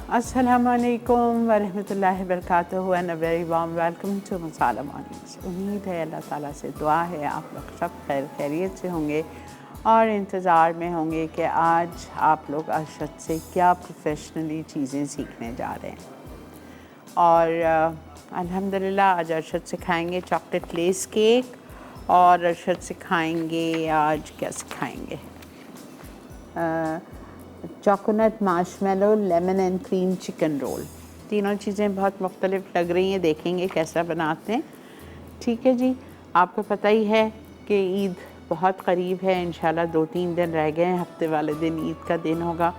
अस्सलामुअलैकुम वरहमतुल्लाहि वबरकातुहू and a very warm welcome to Masala Mornings. उम्मीद है अल्लाह ताला से दुआ है आप लोग सब खैर खैरियत से होंगे और इंतज़ार में होंगे कि आज आप लोग अरशद से क्या प्रोफेशनली चीज़ें सीखने जा रहे हैं। और अल्हम्दुलिल्लाह आज अरशद से खाएँगे चॉकलेट लेस केक और अरशद से खाएँगे आज क्या सिखाएँगे choconut marshmallow lemon and cream chicken roll. तीनों चीज़ें बहुत मुख्तलिफ लग रही हैं, देखेंगे कैसा बनाते हैं। ठीक है जी, आपको पता ही है कि ईद बहुत करीब है, इंशाल्लाह 2-3 दिन रह गए हैं, हफ्ते वाले दिन ईद का दिन होगा।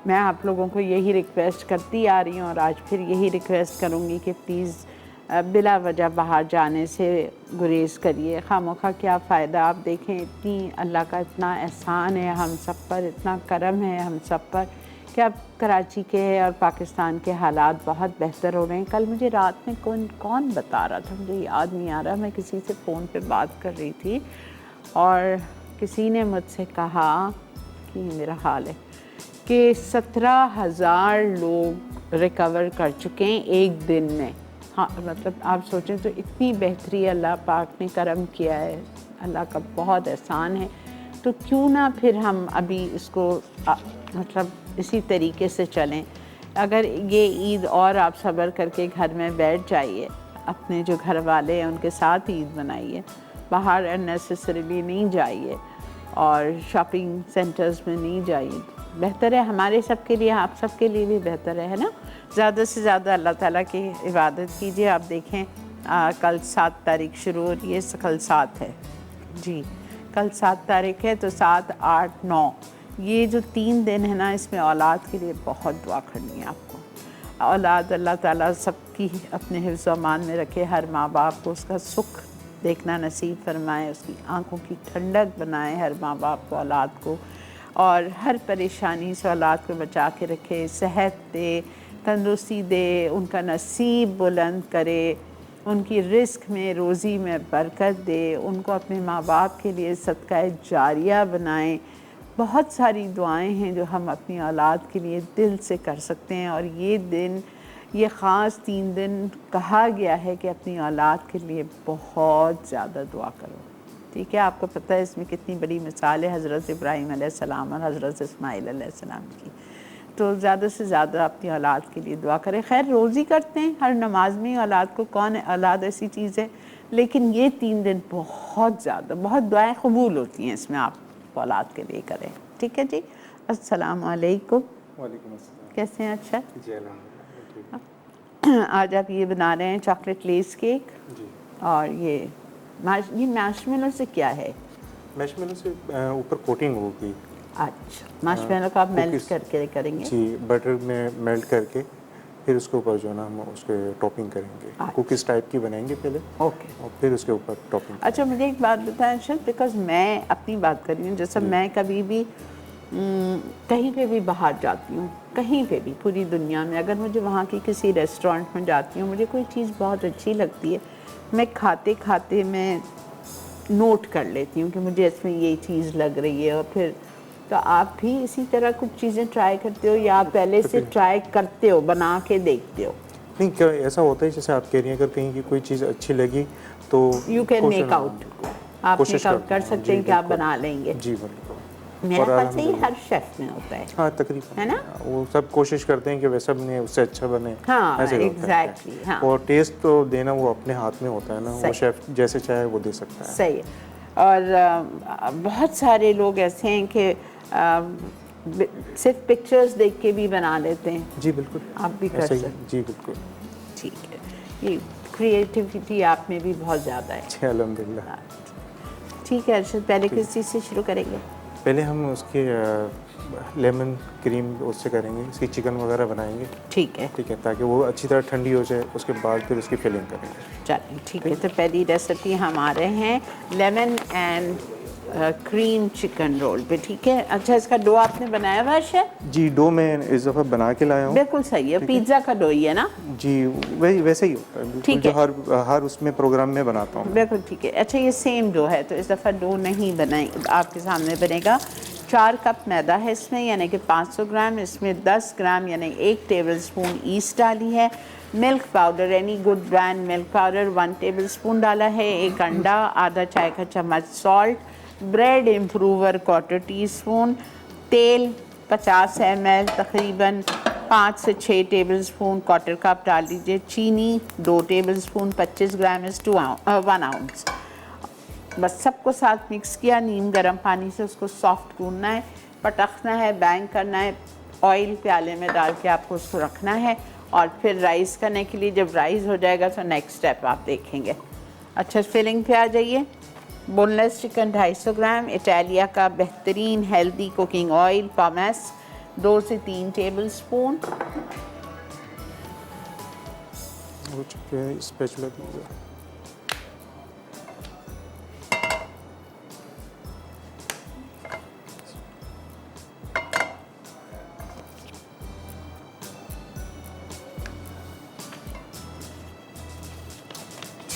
मैं आप लोगों को यही रिक्वेस्ट करती आ रही हूँ और आज फिर यही रिक्वेस्ट करूँगी कि प्लीज़ बिला वजह बाहर जाने से गुरेज करिए। खामोखा क्या फ़ायदा। आप देखें इतनी अल्लाह का इतना एहसान है हम सब पर, इतना करम है हम सब पर कि अब कराची के और पाकिस्तान के हालात बहुत बेहतर हो रहे हैं। कल मुझे रात में कौन बता रहा था, मुझे याद नहीं आ रहा, मैं किसी से फ़ोन पे बात कर रही थी और किसी ने मुझसे कहा कि मेरा हाल है कि 17,000 लोग रिकवर कर चुके हैं एक दिन में। हाँ, मतलब आप सोचें तो इतनी बेहतरी अल्लाह पाक ने करम किया है, अल्लाह का बहुत एहसान है। तो क्यों ना फिर हम अभी इसको मतलब इसी तरीके से चलें। अगर ये ईद और आप सब्र करके घर में बैठ जाइए, अपने जो घर वाले हैं उनके साथ ईद मनाइए, बाहर अननेसेसरीली नहीं जाइए और शॉपिंग सेंटर्स में नहीं जाइए। बेहतर है हमारे सब के लिए, आप सब के लिए भी बेहतर है ना। ज़्यादा से ज़्यादा अल्लाह ताला की इबादत कीजिए। आप देखें कल 7 तारीख शुरू हो रही है, कल 7 है जी, कल 7 तारीख है, तो 7, 8, 9 ये जो 3 दिन है ना, इसमें औलाद के लिए बहुत दुआ करनी है आपको। औलाद अल्लाह ताला सबकी अपने हिफ्ज़ अमान में रखे, हर माँ बाप को उसका सुख देखना नसीब फरमाए, उसकी आँखों की ठंडक बनाए हर माँ बाप को, औलाद को, और हर परेशानी से औलाद को बचा के रखे, सेहत दे, तंदुरुस्ती दे, उनका नसीब बुलंद करे, उनकी रिस्क में रोज़ी में बरकत दे, उनको अपने माँ बाप के लिए सदका जारिया बनाए। बहुत सारी दुआएं हैं जो हम अपनी औलाद के लिए दिल से कर सकते हैं और ये दिन, ये ख़ास 3 दिन कहा गया है कि अपनी औलाद के लिए बहुत ज़्यादा दुआ करो। ठीक है, आपको पता है इसमें कितनी बड़ी मिसाल है हज़रत इब्राहीम अलैहिस्सलाम और हज़रत इस्माईल अलैहिस्सलाम की। तो ज़्यादा से ज़्यादा अपनी औलाद के लिए दुआ करें। खैर रोज़ी करते हैं हर नमाज में औलाद को, कौन है औलाद ऐसी चीज़ है, लेकिन ये 3 दिन बहुत ज़्यादा, बहुत दुआएं कबूल होती हैं इसमें, आप औलाद के लिए करें। ठीक है जी। अस्सलाम वालेकुम। वालेकुम अस्सलाम। कैसे हैं? अच्छा जी अल्हम्दुलिल्लाह। आज आप ये बना रहे हैं चॉकलेट लेस केक जी, और ये मार्शमेलो से क्या है? मैशमेलो से ऊपर कोटिंग होगी। अच्छा, मार्शमेलो को आप मेल्ट कुकीज़ करके करेंगे? जी, बटर में मेल्ट करके फिर उसके ऊपर जो है ना हम उसके टॉपिंग करेंगे। अच्छा। कुकीज़ टाइप की बनाएंगे पहले ओके। और फिर उसके ऊपर टॉपिंग। अच्छा, मुझे एक बात बताएं अर्शद, बिकॉज मैं अपनी बात कर रही हूँ, जैसे मैं कभी भी कहीं पे भी बाहर जाती हूँ, कहीं पे भी पूरी दुनिया में, अगर मुझे वहाँ की किसी रेस्टोरेंट में जाती हूँ, मुझे कोई चीज़ बहुत अच्छी लगती है, मैं खाते खाते मैं नोट कर लेती हूँ कि मुझे इसमें ये चीज़ लग रही है। और फिर तो आप भी इसी तरह कुछ चीज़ें ट्राई करते हो या आप पहले से ट्राई करते हो, बना के देखते हो? नहीं, क्या ऐसा होता है जैसे आप कह रही हैं, अगर कहीं की कोई चीज़ अच्छी लगी तो यू कैन मेक आउट, आप मेक आउट कर सकते हैं कि आप बना लेंगे। जी बिल्कुल। मेरा ख्याल से ये हर शेफ में होता है। हाँ तकरीबन, है ना? वो सब कोशिश करते हैं कि वैसा बने, उससे अच्छा बने। हाँ, ऐसे ही होता है। एग्जैक्टली। हाँ, और टेस्ट तो देना वो अपने हाथ में होता है ना, वो शेफ जैसे चाहे वो दे सकता है। सही है। और बहुत सारे लोग ऐसे हैं कि सिर्फ पिक्चर्स देख के भी बना लेते हैं। जी बिल्कुल, आप भी कर ऐसा ही। सकते। जी बिल्कुल। ठीक है, ये क्रिएटिविटी आप में भी बहुत ज़्यादा है। जी अल्हम्दुलिल्लाह। ठीक है अर्शद, पहले किस चीज़ से शुरू करेंगे? पहले हम उसके लेमन क्रीम उससे करेंगे, इसकी चिकन वगैरह बनाएंगे। ठीक है, ठीक है, ताकि वो अच्छी तरह ठंडी हो जाए, उसके बाद फिर उसकी फिलिंग करेंगे। चलिए ठीक है। तो पहली रेसिपी हमारे हैं lemon and cream chicken role पे। ठीक है। अच्छा, इसका डो आपने बनाया हुआ है? जी, डो मैं इस दफ़ा बना के लाया हूँ। बिल्कुल सही है, पिज़्ज़ा का डो ही है ना? जी, वही वैसे ही होता है बिल्कुल, ठीक जो है। हर उसमें प्रोग्राम में बनाता हूँ। बिल्कुल ठीक है। अच्छा, ये सेम डो है तो इस दफ़ा डो नहीं बनाए, आपके सामने बनेगा 4 कप मैदा है इसमें, यानी कि 500 ग्राम। इसमें 10 ग्राम यानी 1 टेबलस्पून ईस्ट डाली है। Milk powder, any good brand milk powder 1 tablespoon डाला है। 1 अंडा, आधा चाय का चम्मच सॉल्ट, ब्रेड इम्प्रूवर 1/4 टीस्पून, तेल 50 ml तकरीबन 5 से 6 टेबलस्पून 1/4 कप डाल दीजिए। चीनी 2 टेबलस्पून 25 ग्राम इज़ 1 आउंस। बस सबको साथ मिक्स किया, नीम गर्म पानी से उसको सॉफ्ट गूंदना है, पटखना है, बैंग करना है। ऑयल प्याले में डाल के आपको उसको रखना है और फिर राइस करने के लिए जब राइस हो जाएगा तो नेक्स्ट स्टेप आप देखेंगे। अच्छा, फिलिंग पे आ जाइए। बोनलेस चिकन 250 ग्राम, इटालिया का बेहतरीन हेल्दी कुकिंग ऑयल पमेस 2 से 3 टेबलस्पून। हो चुके हैं, स्पैचुला दीजिए।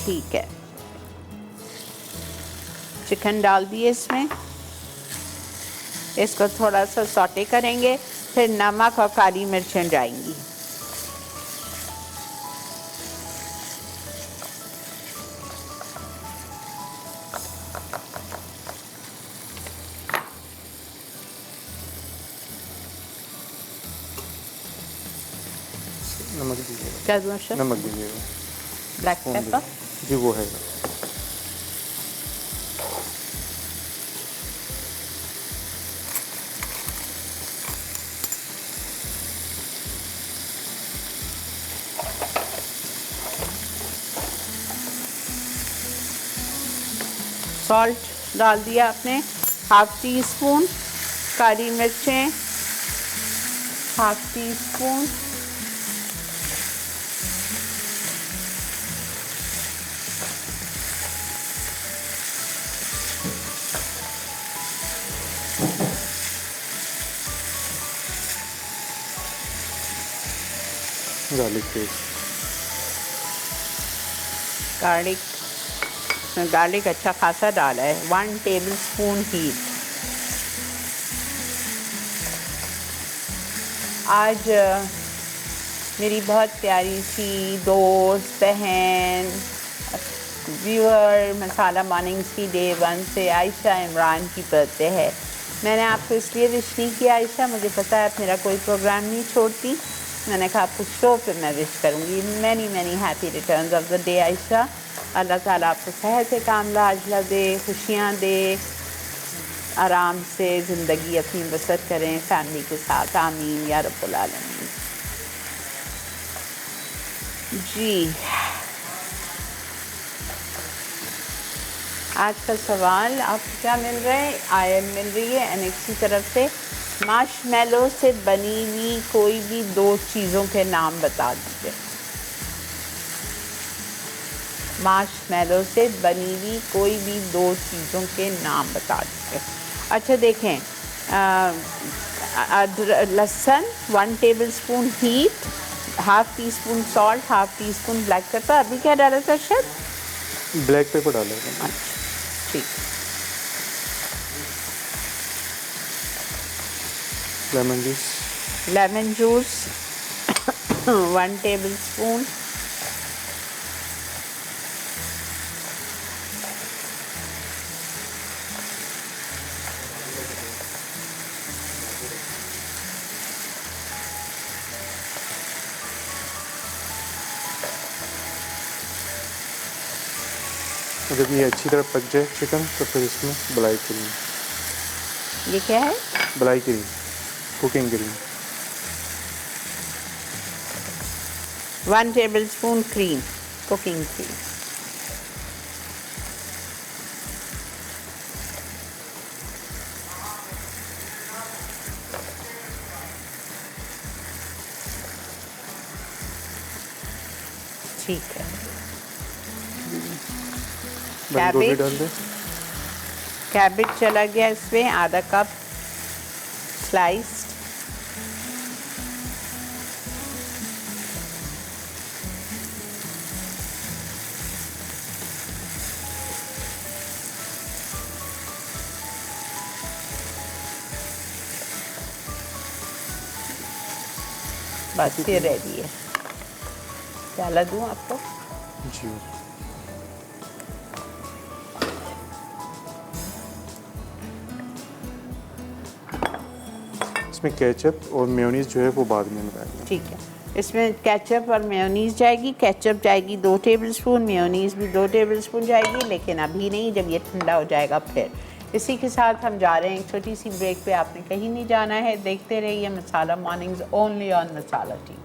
ठीक है, चिकन डाल दिए इसमें। इसको थोड़ा सा सौटे करेंगे, फिर नमक और काली मिर्चें जाएंगी। नमक दीजिएगा, क्या दूँ सर? नमक दीजिएगा। ब्लैक पेपर जी वो है। सॉल्ट डाल दिया आपने, 1/2 टीस्पून। काली मिर्चें 1/2 टीस्पून। गार्लिक पेस्ट, गार्लिक अच्छा खासा डाला है, 1 टेबलस्पून हीट। आज मेरी बहुत प्यारी सी दोस्त, बहन, व्यूअर मसाला मॉर्निंग्स की डे 1 से आयशा इमरान की बर्थडे है। मैंने आपको इसलिए विश नहीं किया आयशा, मुझे पता है आप मेरा कोई प्रोग्राम नहीं छोड़ती। मैंने कहा आपको शो पे मैं विश करूँगी। Many many happy returns of the day Ayesha. अल्लाह ताला आपको सेहत से कामला अजला दे, खुशियाँ दे, आराम से ज़िंदगी अपनी बसर करें फैमिली के साथ। आमीन या रब्बुल आलमीन। जी, आज का सवाल आपको क्या मिल रहा है? आयन मिल रही है एनएक्स की तरफ से। मार्शमेलो से बनी हुई कोई भी 2 चीज़ों के नाम बता दीजिए। मार्शमेलो से बनी हुई कोई भी 2 चीज़ों के नाम बता दीजिए। अच्छा देखें, लहसुन 1 tablespoon heat, 1/2 teaspoon salt, 1/2 teaspoon black pepper. अभी क्या डाला था शायद? ब्लैक पेपर डालेगा। अच्छा ठीक। Lemon juice 1 tablespoon. जब ये अच्छी तरह पक जाए चिकन तो फिर इसमें मलाई क्रीम। ये क्या है? मलाई cream, cooking cream. 1 tablespoon cream, cooking cream. ठीक है। बंद डाल दे। कैबेज चला गया इसमें, आधा कप स्लाइस्ड। बस ये रेडी है। प्याला दूँ आपको? जी। इसमें केचप और मेयोनीज जो है वो बाद में मिलाएंगे। ठीक है, इसमें केचप और मेयोनीज जाएगी। केचप जाएगी 2 टेबलस्पून, मेयोनीज भी 2 टेबलस्पून जाएगी, लेकिन अभी नहीं, जब ये ठंडा हो जाएगा फिर। इसी के साथ हम जा रहे हैं एक छोटी सी ब्रेक पे। आपने कहीं नहीं जाना है, देखते रहिए Masala Mornings only on Masala TV.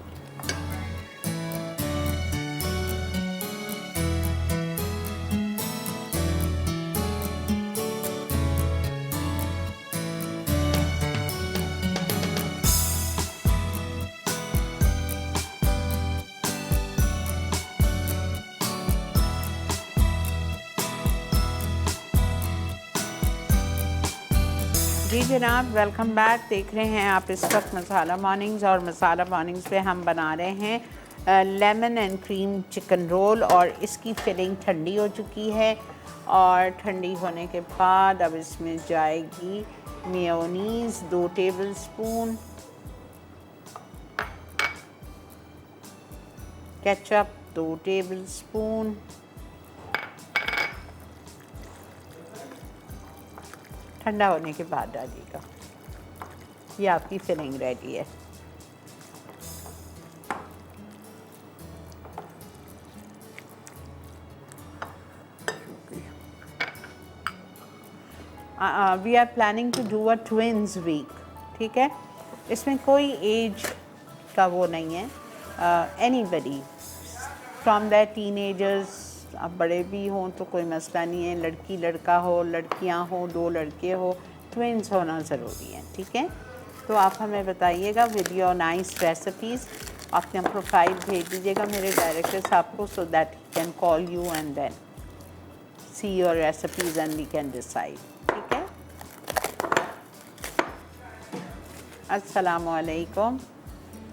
जी जनाब, वेलकम बैक। देख रहे हैं आप इस वक्त मसाला मॉर्निंग्स, और मसाला मॉर्निंग्स पे हम बना रहे हैं lemon and cream chicken role. और इसकी फिलिंग ठंडी हो चुकी है, और ठंडी होने के बाद अब इसमें जाएगी मेयोनीज़ 2 टेबलस्पून, केचप 2 टेबलस्पून, ठंडा होने के बाद डालिएगा। ये आपकी फिलिंग रेडी है। We are planning to do a twins week, ठीक है। इसमें कोई एज का वो नहीं है, एनीबडी फ्रॉम द टीनेजर्स, अब बड़े भी हों तो कोई मसला नहीं है, लड़की लड़का हो, लड़कियां हो, 2 लड़के हो, ट्विन्स होना ज़रूरी है, ठीक है। तो आप हमें बताइएगा विद योर नाइस रेसिपीज़। अपना प्रोफाइल भेज दीजिएगा मेरे डायरेक्टर साहब को, so that he can call you and then see your recipes and we can decide, ठीक है। अस्सलामुअलैकुम।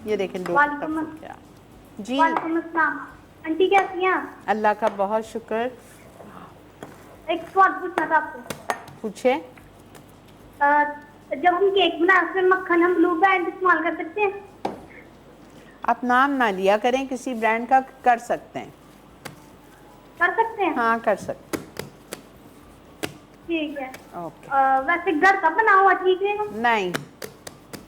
ये देखें दो क्या जी। वालेकुम अस्सलाम। आंटी कैसी हैं आप? अल्लाह का बहुत शुक्र। एक सवाल पूछना था आपको। पूछे। जब हम केक बनाए उसमें मक्खन हम ब्लू बैंड इस्तेमाल कर सकते हैं? आप नाम ना लिया करें किसी ब्रांड का, कर सकते हैं। कर सकते हैं? हाँ कर सकते हैं। ठीक है। ओके। वैसे घर का बना हुआ ठीक है? नहीं,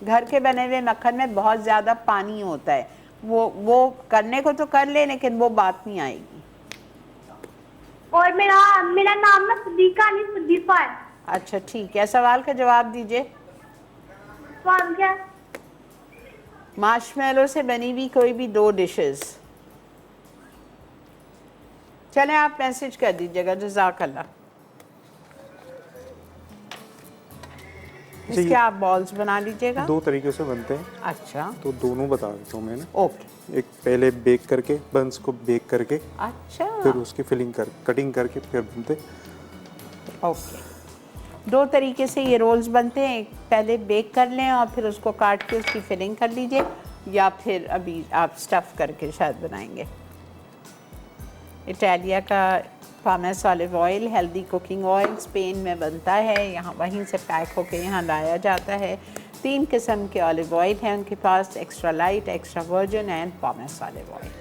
घर के बने हुए मक्खन में बहुत ज़्यादा पानी होता है। वो करने को तो कर ले, लेकिन वो बात नहीं आएगी। और मेरा नाम ना सदीका नहीं सदीफा है। अच्छा ठीक है, सवाल का जवाब दीजिए। सवाल क्या? मार्शमेलो से बनी हुई कोई भी 2 डिशेस। चलें आप मैसेज कर दीजिएगा। जज़ाकल्लाह। इसके आप बॉल्स बना लीजिएगा। 2 तरीके से बनते हैं। अच्छा, तो दोनों बता देता हूँ मैंने। ओके। एक पहले बेक करके, बंस को बेक करके, अच्छा, फिर उसकी फिलिंग कर कटिंग करके फिर बनते। ओके। 2 तरीके से ये रोल्स बनते हैं। एक पहले बेक कर लें और फिर उसको काट के उसकी फिलिंग कर लीजिए, या फिर अभी आप स्टफ़ करके शायद बनाएंगे। इटालिया का pomace olive oil healthy cooking oil Spain में बनता है, यहाँ वहीं से पैक होके यहाँ लाया जाता है। 3 किस्म के ऑलिव ऑयल हैं उनके पास, extra light, extra virgin and pomace olive oil.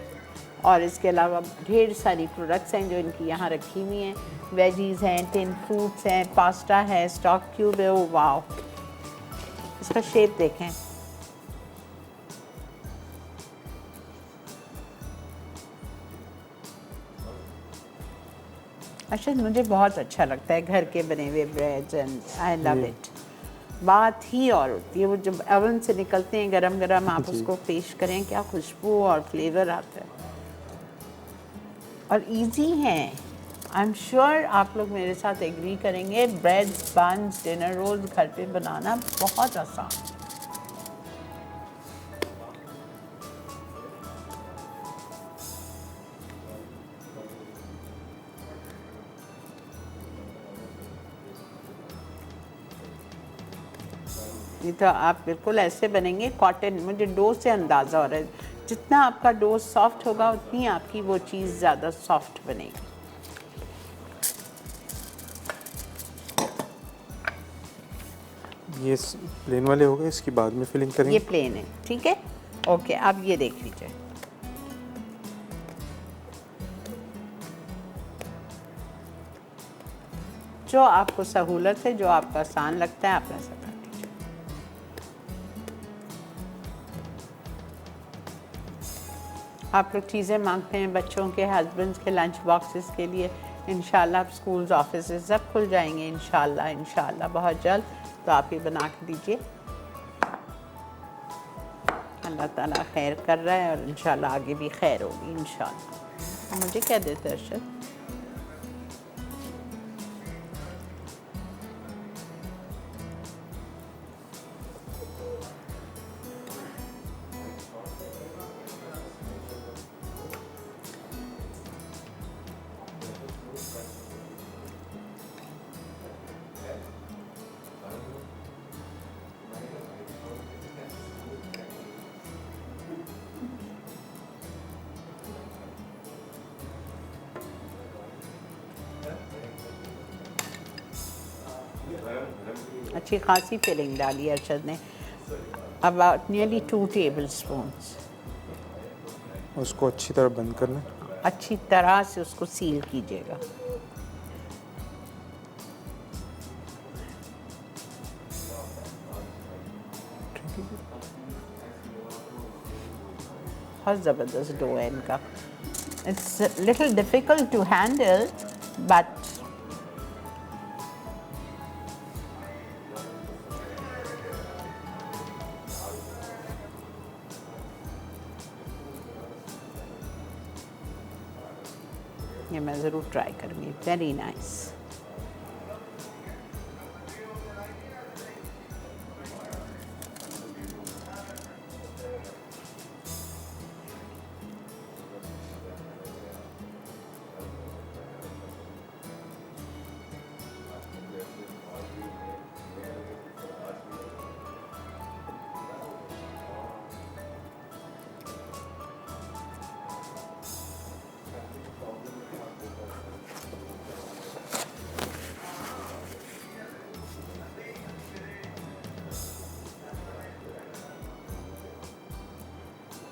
और इसके अलावा ढेर सारी प्रोडक्ट्स हैं जो इनकी यहाँ रखी हुई हैं। वेजीज़ हैं, टिन फ्रूट्स हैं, पास्ता है, स्टॉक क्यूब है। ओ वाओ, इसका शेप देखें। अच्छा, मुझे बहुत अच्छा लगता है घर के बने हुए breads and I love it. बात ही और होती है वो जब ओवन से निकलते हैं गरम गरम, आप उसको पेश करें, क्या खुशबू और फ्लेवर आता है। और इजी हैं, आई एम श्योर आप लोग मेरे साथ एग्री करेंगे। ब्रेड्स, बन्स, डिनर रोल्स घर पे बनाना बहुत आसान। ये तो आप बिल्कुल ऐसे बनेंगे कॉटन, मुझे डो से अंदाज़ा हो रहा है। जितना आपका डो सॉफ्ट होगा उतनी आपकी वो चीज़ ज़्यादा सॉफ्ट बनेगी। ये प्लेन वाले हो गए, इसकी बाद में फिलिंग करेंगे। ये प्लेन है, ठीक है। ओके, अब ये देख लीजिए। जो आपको सहूलत है, जो आपको आसान लगता है, आप ऐसा कर लीजिए। आप लोग चीज़ें मांगते हैं बच्चों के, हस्बैंड्स के लंच बॉक्सेस के लिए, इंशाल्लाह अब स्कूल्स ऑफिस सब खुल जाएंगे इंशाल्लाह इंशाल्लाह बहुत जल्द, तो आप ये बना के दीजिए। अल्लाह ताला खैर कर रहा है और इंशाल्लाह आगे भी खैर होगी इंशाल्लाह। मुझे क्या देते अरशद? अच्छी खासी फिलिंग डाली अरशद ने, अबाउट नियरली 2 टेबल स्पून्स। उसको अच्छी तरह बंद करना है। अच्छी तरह से उसको सील कीजिएगा। बहुत ज़बरदस्त डो है इनका। It's little difficult to handle but ये मैं ज़रूर ट्राई करूँगी। Very nice.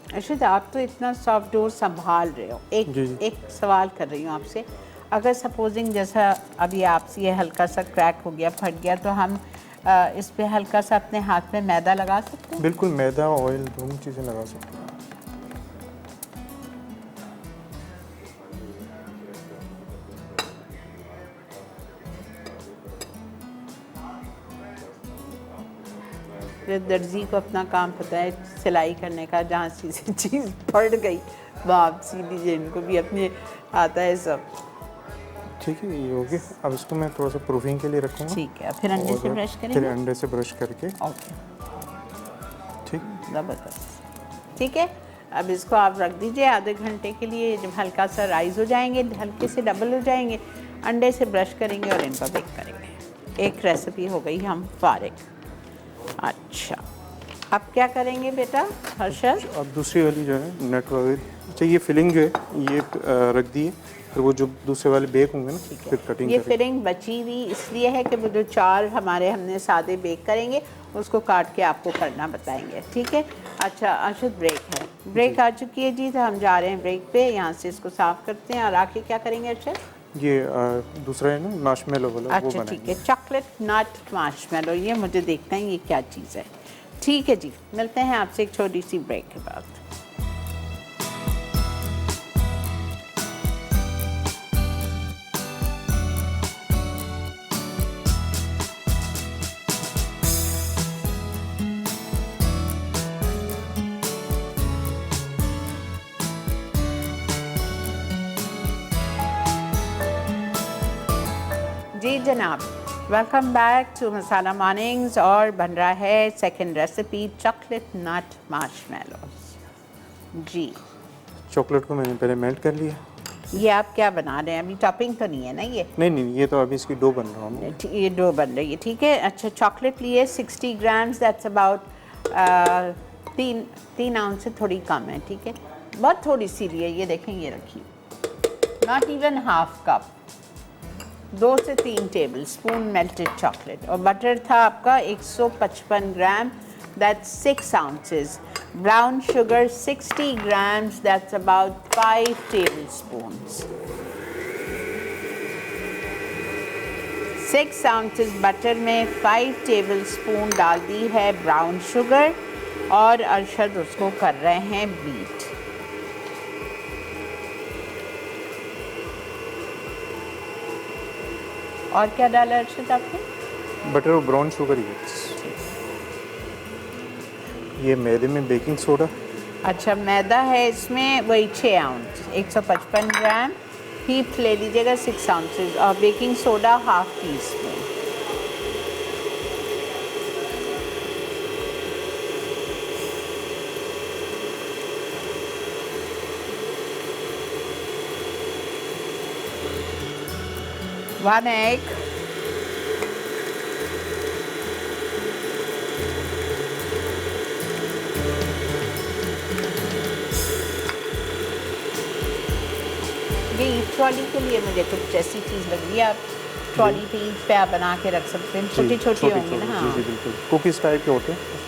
अर्शद, आप तो इतना सॉफ्ट डो संभाल रहे हो। एक सवाल कर रही हूँ आपसे, अगर सपोजिंग जैसा अभी आपसे ये हल्का सा क्रैक हो गया, फट गया, तो हम इस पे हल्का सा अपने हाथ में मैदा लगा सकते हैं? बिल्कुल, मैदा ऑयल दोनों चीज़ें लगा सकते हैं। दर्जी को अपना काम पता है सिलाई करने का, जहाँ चीज़ पड़ गई बाप सी दीजिए, इनको भी अपने आता है सब। ठीक है, ये हो गया। अब इसको मैं थोड़ा सा प्रूफिंग के लिए रखूँगा। ठीक है, फिर अंडे से ब्रश करेंगे। फिर अंडे से ब्रश करके। ओके, ठीक, ज़बरदस्त। ठीक है, अब इसको आप रख दीजिए आधे घंटे के लिए। जब हल्का सा राइज हो जाएंगे, हल्के से डबल हो जाएंगे, अंडे से ब्रश करेंगे और इनको बेक करेंगे। एक रेसिपी हो गई हम फारिग। अच्छा, अब क्या करेंगे बेटा हर्षद? अब दूसरी वाली जो है नट वगैरह, अच्छा ये फिलिंग जो है ये रख दिए, फिर वो जो दूसरे वाले बेक होंगे ना, फिर कटिंग ये फिलिंग बची हुई इसलिए है कि वो जो 4 हमारे हमने सादे बेक करेंगे उसको काट के आपको करना बताएंगे। ठीक है। अच्छा अर्शद, ब्रेक है, ब्रेक आ चुकी है जी, तो हम जा रहे हैं ब्रेक पे। यहाँ से इसको साफ़ करते हैं और आके क्या करेंगे अर्शद? ये दूसरा है ना मार्शमेलो वाला, वो अच्छा बनाएंगे। ठीक है, चॉकलेट नट मार्शमेलो, ये मुझे देखना है ये क्या चीज़ है। ठीक है जी, मिलते हैं आपसे एक छोटी सी ब्रेक के बाद। जी जनाब, welcome back to Masala mornings. और बन रहा है second recipe, chocolate nut marshmallows. जी, चॉकलेट को मैंने पहले मेल्ट कर लिया। ये आप क्या बना रहे हैं? अभी टॉपिंग तो नहीं है ना ये? नहीं, ये तो अभी इसकी डो बन रहा हूँ। ये डो बन रही है, ठीक है। अच्छा, चॉकलेट लिए 60 ग्राम्स, दैट्स अबाउट 3 आउंस से थोड़ी कम है, ठीक है। बहुत थोड़ी सी लिए, ये देखें, ये रखिए, नॉट इवन हाफ कप, 2 से 3 टेबल स्पून मेल्टेड चॉकलेट। और बटर था आपका 155 ग्राम, that's 6 ounces. Brown sugar 60 grams, that's about 5 tablespoons. 6 ounces butter में 5 टेबलस्पून डाल दी है ब्राउन शुगर और अरशद उसको कर रहे हैं बीट। और क्या डाला अरशद आपने? बटर और ब्राउन शुगर ही है। ये मैदे में बेकिंग सोडा। अच्छा, मैदा है इसमें वही 6 आउंस 155 ग्राम। हीप ले लीजिएगा 6 आउंसेस और baking soda half tea spoon. One egg, ये ट्रॉली के लिए मुझे कुछ ऐसी चीज़ लग रही है। आप ट्रॉली पे आप बना के रख सकते हैं, छोटी छोटी होंगी ना। हाँ जी बिल्कुल, कुकीज़ टाइप के होते हैं।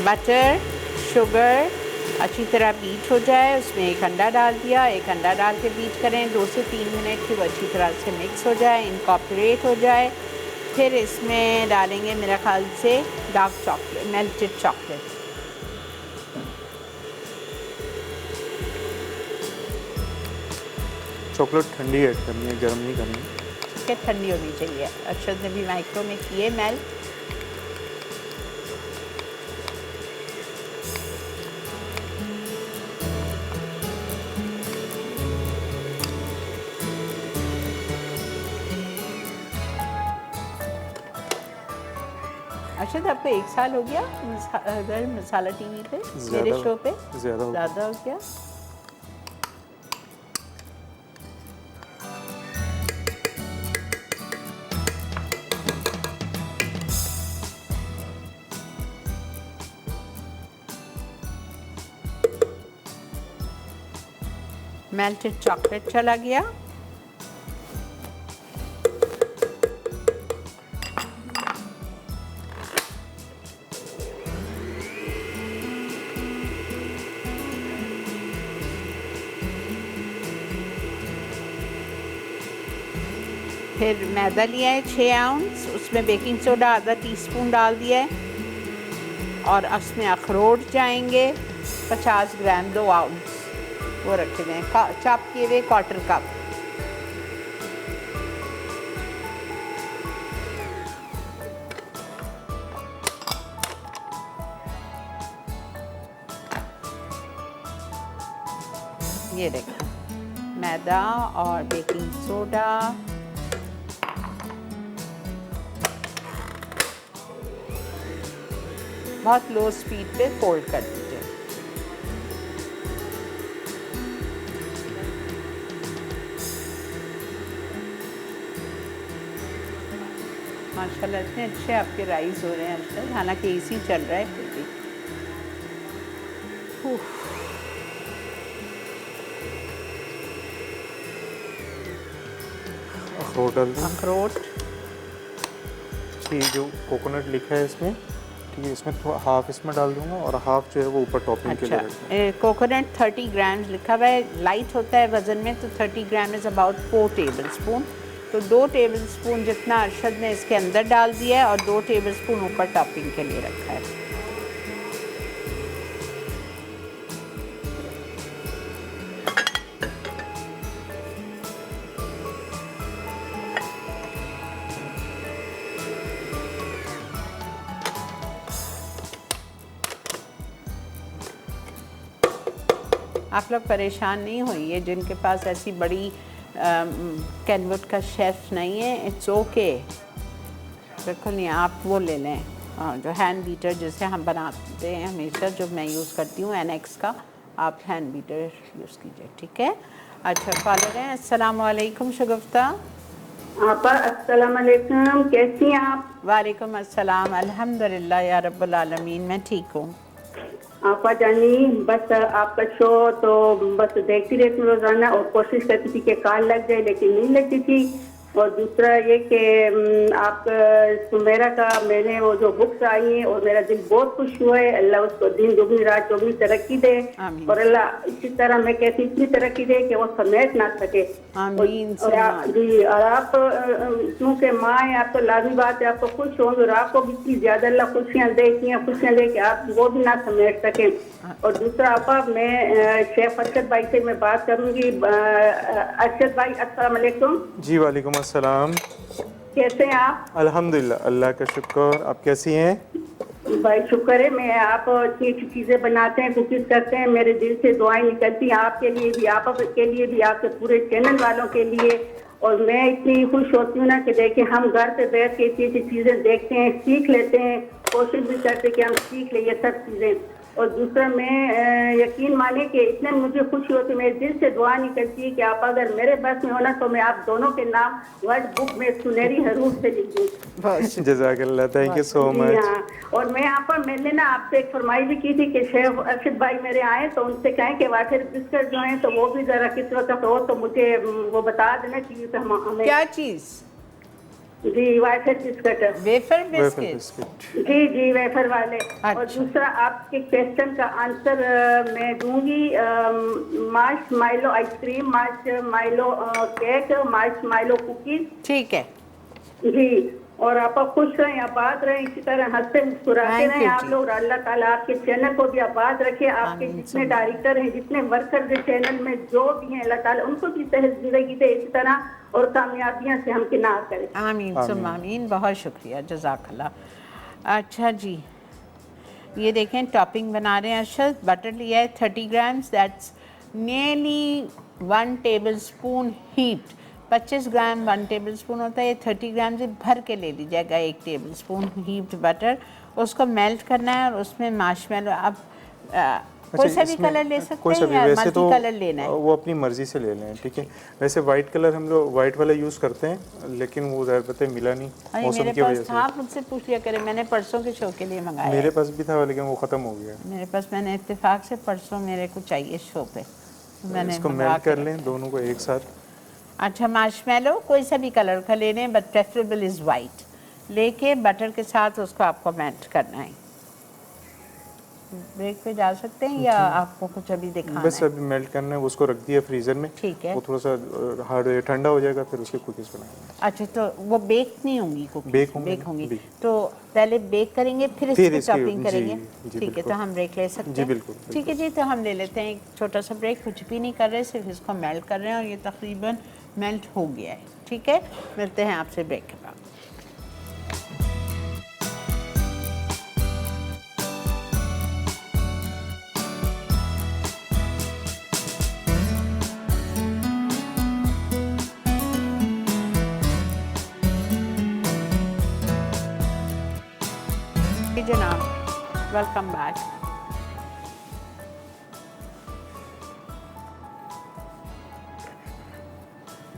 बटर शुगर अच्छी तरह बीट हो जाए, उसमें एक अंडा डाल दिया, एक अंडा डाल के बीट करें 2 से 3 मिनट की, वो अच्छी तरह से मिक्स हो जाए, इनकॉर्पोरेट हो जाए। फिर इसमें डालेंगे मेरा ख्याल से dark chocolate, melted chocolate. Chocolate ठंडी ऐड करनी है, गर्म नहीं करनी है। ठीक है, ठंडी होनी चाहिए। अरशद ने भी माइक्रो में किए मेल्ट। अरशद आपको 1 साल हो गया मसाला टीवी पे, मेरे शो पे? ज़्यादा हो गया। मेल्टेड चॉकलेट चला गया। फिर मैदा लिया है 6 आउंस, उसमें बेकिंग सोडा आधा टीस्पून डाल दिया है और उसमें अखरोट जाएंगे 50 ग्राम 2 आउंस, वो रखे हुए हैं चॉप किए हुए 1/4 कप। ये देखो मैदा और बेकिंग सोडा, बहुत लो स्पीड पे फोल्ड कर दीजिए। माशाल्लाह इतने अच्छे आपके राइस हो रहे हैं अब तक, हालांकि एसी चल रहा है फिर भी। अखरोट डाल दें। अखरोट, ये जो कोकोनट लिखा है इसमें, ठीक है, इसमें थोड़ा हाफ इसमें डाल दूंगा और हाफ जो है वो ऊपर टॉपिंग के लिए रखूँगा। अच्छा, कोकोनट 30 ग्राम्स लिखा हुआ है, लाइट होता है वज़न में, तो 30 ग्राम इज़ अबाउट 4 टेबलस्पून। तो 2 टेबलस्पून जितना अरशद ने इसके अंदर डाल दिया है और 2 टेबलस्पून ऊपर टॉपिंग के लिए रखा है। आप लोग परेशान नहीं होइए जिनके पास ऐसी बड़ी कैनवट का शेफ़ नहीं है, इट्स ओके। बिल्कुल नहीं, आप वो ले लें जो हैंड बीटर जिसे हम बनाते हैं हमेशा, जो मैं यूज़ करती हूँ NX का, आप हैंड बीटर यूज़ कीजिए, ठीक है। अच्छा, कॉलर हैं। अस्सलाम वालेकुम शगुफ्ता। आपा अस्सलाम वालेकुम, कैसी हैं आप? वालेकुम अस्सलाम, अल्हम्दुलिल्लाह या रब्बुल आलमीन, मैं ठीक हूँ। आपा जानी बस आपका शो तो बस देखती रहती हूँ रोजाना और कोशिश करती थी कि कॉल लग जाए लेकिन नहीं लगती थी। और दूसरा ये कि आप सुमेरा का मैंने वो जो बुक्स आई हैं और मेरा दिल बहुत खुश हुआ है। अल्लाह उसको दिन दुगनी रात चौगनी तरक्की दे आमीन। और अल्लाह इसी तरह मैं कहती इतनी तरक्की दे कि वो समेट ना सके। आमीन जी और आप क्योंकि माँ है आप तो लाजमी बात है आपको खुश होंगे और आपको भी इतनी ज्यादा अल्लाह खुशियाँ दे कि आप वो भी ना समेट सकें। और दूसरा आपा मैं शेख अरशद भाई से मैं बात करूंगी। अरशद भाई अस्सलाम वालेकुम। जी वालेकुम अस्सलाम। कैसे हैं आप? अल्हम्दुलिल्लाह, अल्लाह का शुक्र। आप कैसी हैं? भाई शुक्र है। मैं आप अच्छी अच्छी चीजें बनाते हैं कुकिंग करते हैं मेरे दिल से दुआएं निकलती हैं आपके लिए भी आप के लिए भी आपके पूरे चैनल वालों के लिए। और मैं इतनी खुश होती हूँ ना कि देखिए हम घर पे बैठ के इतनी अच्छी चीजें देखते हैं सीख लेते हैं कोशिश भी करते हैं कि हम सीख लें ये सब चीजें। और दूसरा मैं यकीन माने कि इतने मुझे खुशी होती है मेरे दिल से दुआ निकलती है कि आप अगर मेरे बस में होना तो मैं आप दोनों के नाम वर्ड बुक में सुनहरी हरूफ से लिख दूँ। जज़ाकल्लाह, थैंक यू सो मच। हाँ और मैं यहाँ पर मैंने ना आपसे एक फरमाइश भी की थी कि शेख अरशद भाई मेरे आए तो उनसे कहें कि वाटर बिस्किट जो हैं तो वो भी जरा किस वक्त हो तो मुझे वो बता देना चाहिए तो हमें। क्या चीज़? जी water biscuit wafer biscuit. Biscuit. जी वेफर वाले। अच्छा। और दूसरा आपके क्वेश्चन का आंसर मैं दूंगी marshmallow ice cream marshmallow cake marshmallow cookies. ठीक है जी और आप खुश रहें आबाद रहें इसी तरह हंसते मुस्कुराते Thank रहें you आप जी। लोग। अल्लाह ताला आपके चैनल को भी आबाद रखे आपके आमीन, जितने सब। डायरेक्टर हैं जितने वर्कर हैं चैनल में जो भी हैं अल्लाह ताला उनको भी सेहत जिंदगी दे इसी तरह और कामयाबियां से हम किनार करें। आमीन सुम आमीन। बहुत शुक्रिया जज़ाकल्लाह। अच्छा जी ये देखें टॉपिंग बना रहे हैं अरशद। बटर लिया है 30 grams that's nearly 1 table spoon heaped. 25 gram 1 table spoon होता है। ये 30 ग्राम से भर के ले लीजिएगा 1 टेबल स्पून हीप्ड बटर। उसको मेल्ट करना है और उसमें मार्शमेलो अब कोई सा भी इसमें कलर ले सकते कोई सा हैं भी, या वैसे मल्टी तो कलर लेना है? वो अपनी मर्जी से ले लें, ठीक है। वैसे वाइट कलर हम लोग वाइट वाला यूज़ करते हैं लेकिन वो ज़्यादा पता है मिला नहीं अरे मौसम मेरे की पास वजह था से। मुझसे पूछ लिया करें मैंने परसों के शो के लिए मंगाया मेरे है। पास भी था लेकिन वो ख़त्म हो गया। मेरे पास मैंने इत्तेफाक से परसों मेरे को चाहिए शो पे मैंने इसको मंगवा मेल्ट के कर लें दोनों को एक साथ। अच्छा मार्शमेलो कोई सा भी कलर का ले लें बट प्रेफरेबल इज़ वाइट। लेके बटर के साथ उसको आपको मेल्ट करना है। ब्रेक पे जा सकते हैं या आपको कुछ अभी दिखाना बस है? अभी मेल्ट करना है उसको रख दिया फ्रीज़र में। ठीक है। वो थोड़ा सा हार्ड ठंडा हो जाएगा फिर उसकी कुकीज़ बनाएंगे। अच्छा तो वो बेक नहीं होंगी कुकीज़? बेक होंगी बेक होंगी भी। तो पहले बेक करेंगे फिर फिर इसकी इसकी- टॉपिंग जी, करेंगे। जी, ठीक है बिल्कुल। तो हम ब्रेक ले सकते जी, हैं? बिल्कुल, ठीक है जी तो हम ले लेते हैं एक छोटा सा ब्रेक। कुछ भी नहीं कर रहे सिर्फ इसको मेल्ट कर रहे हैं और ये तकरीबन मेल्ट हो गया है। ठीक है मिलते हैं आपसे ब्रेक के बाद। जी जनाब वेलकम बैक।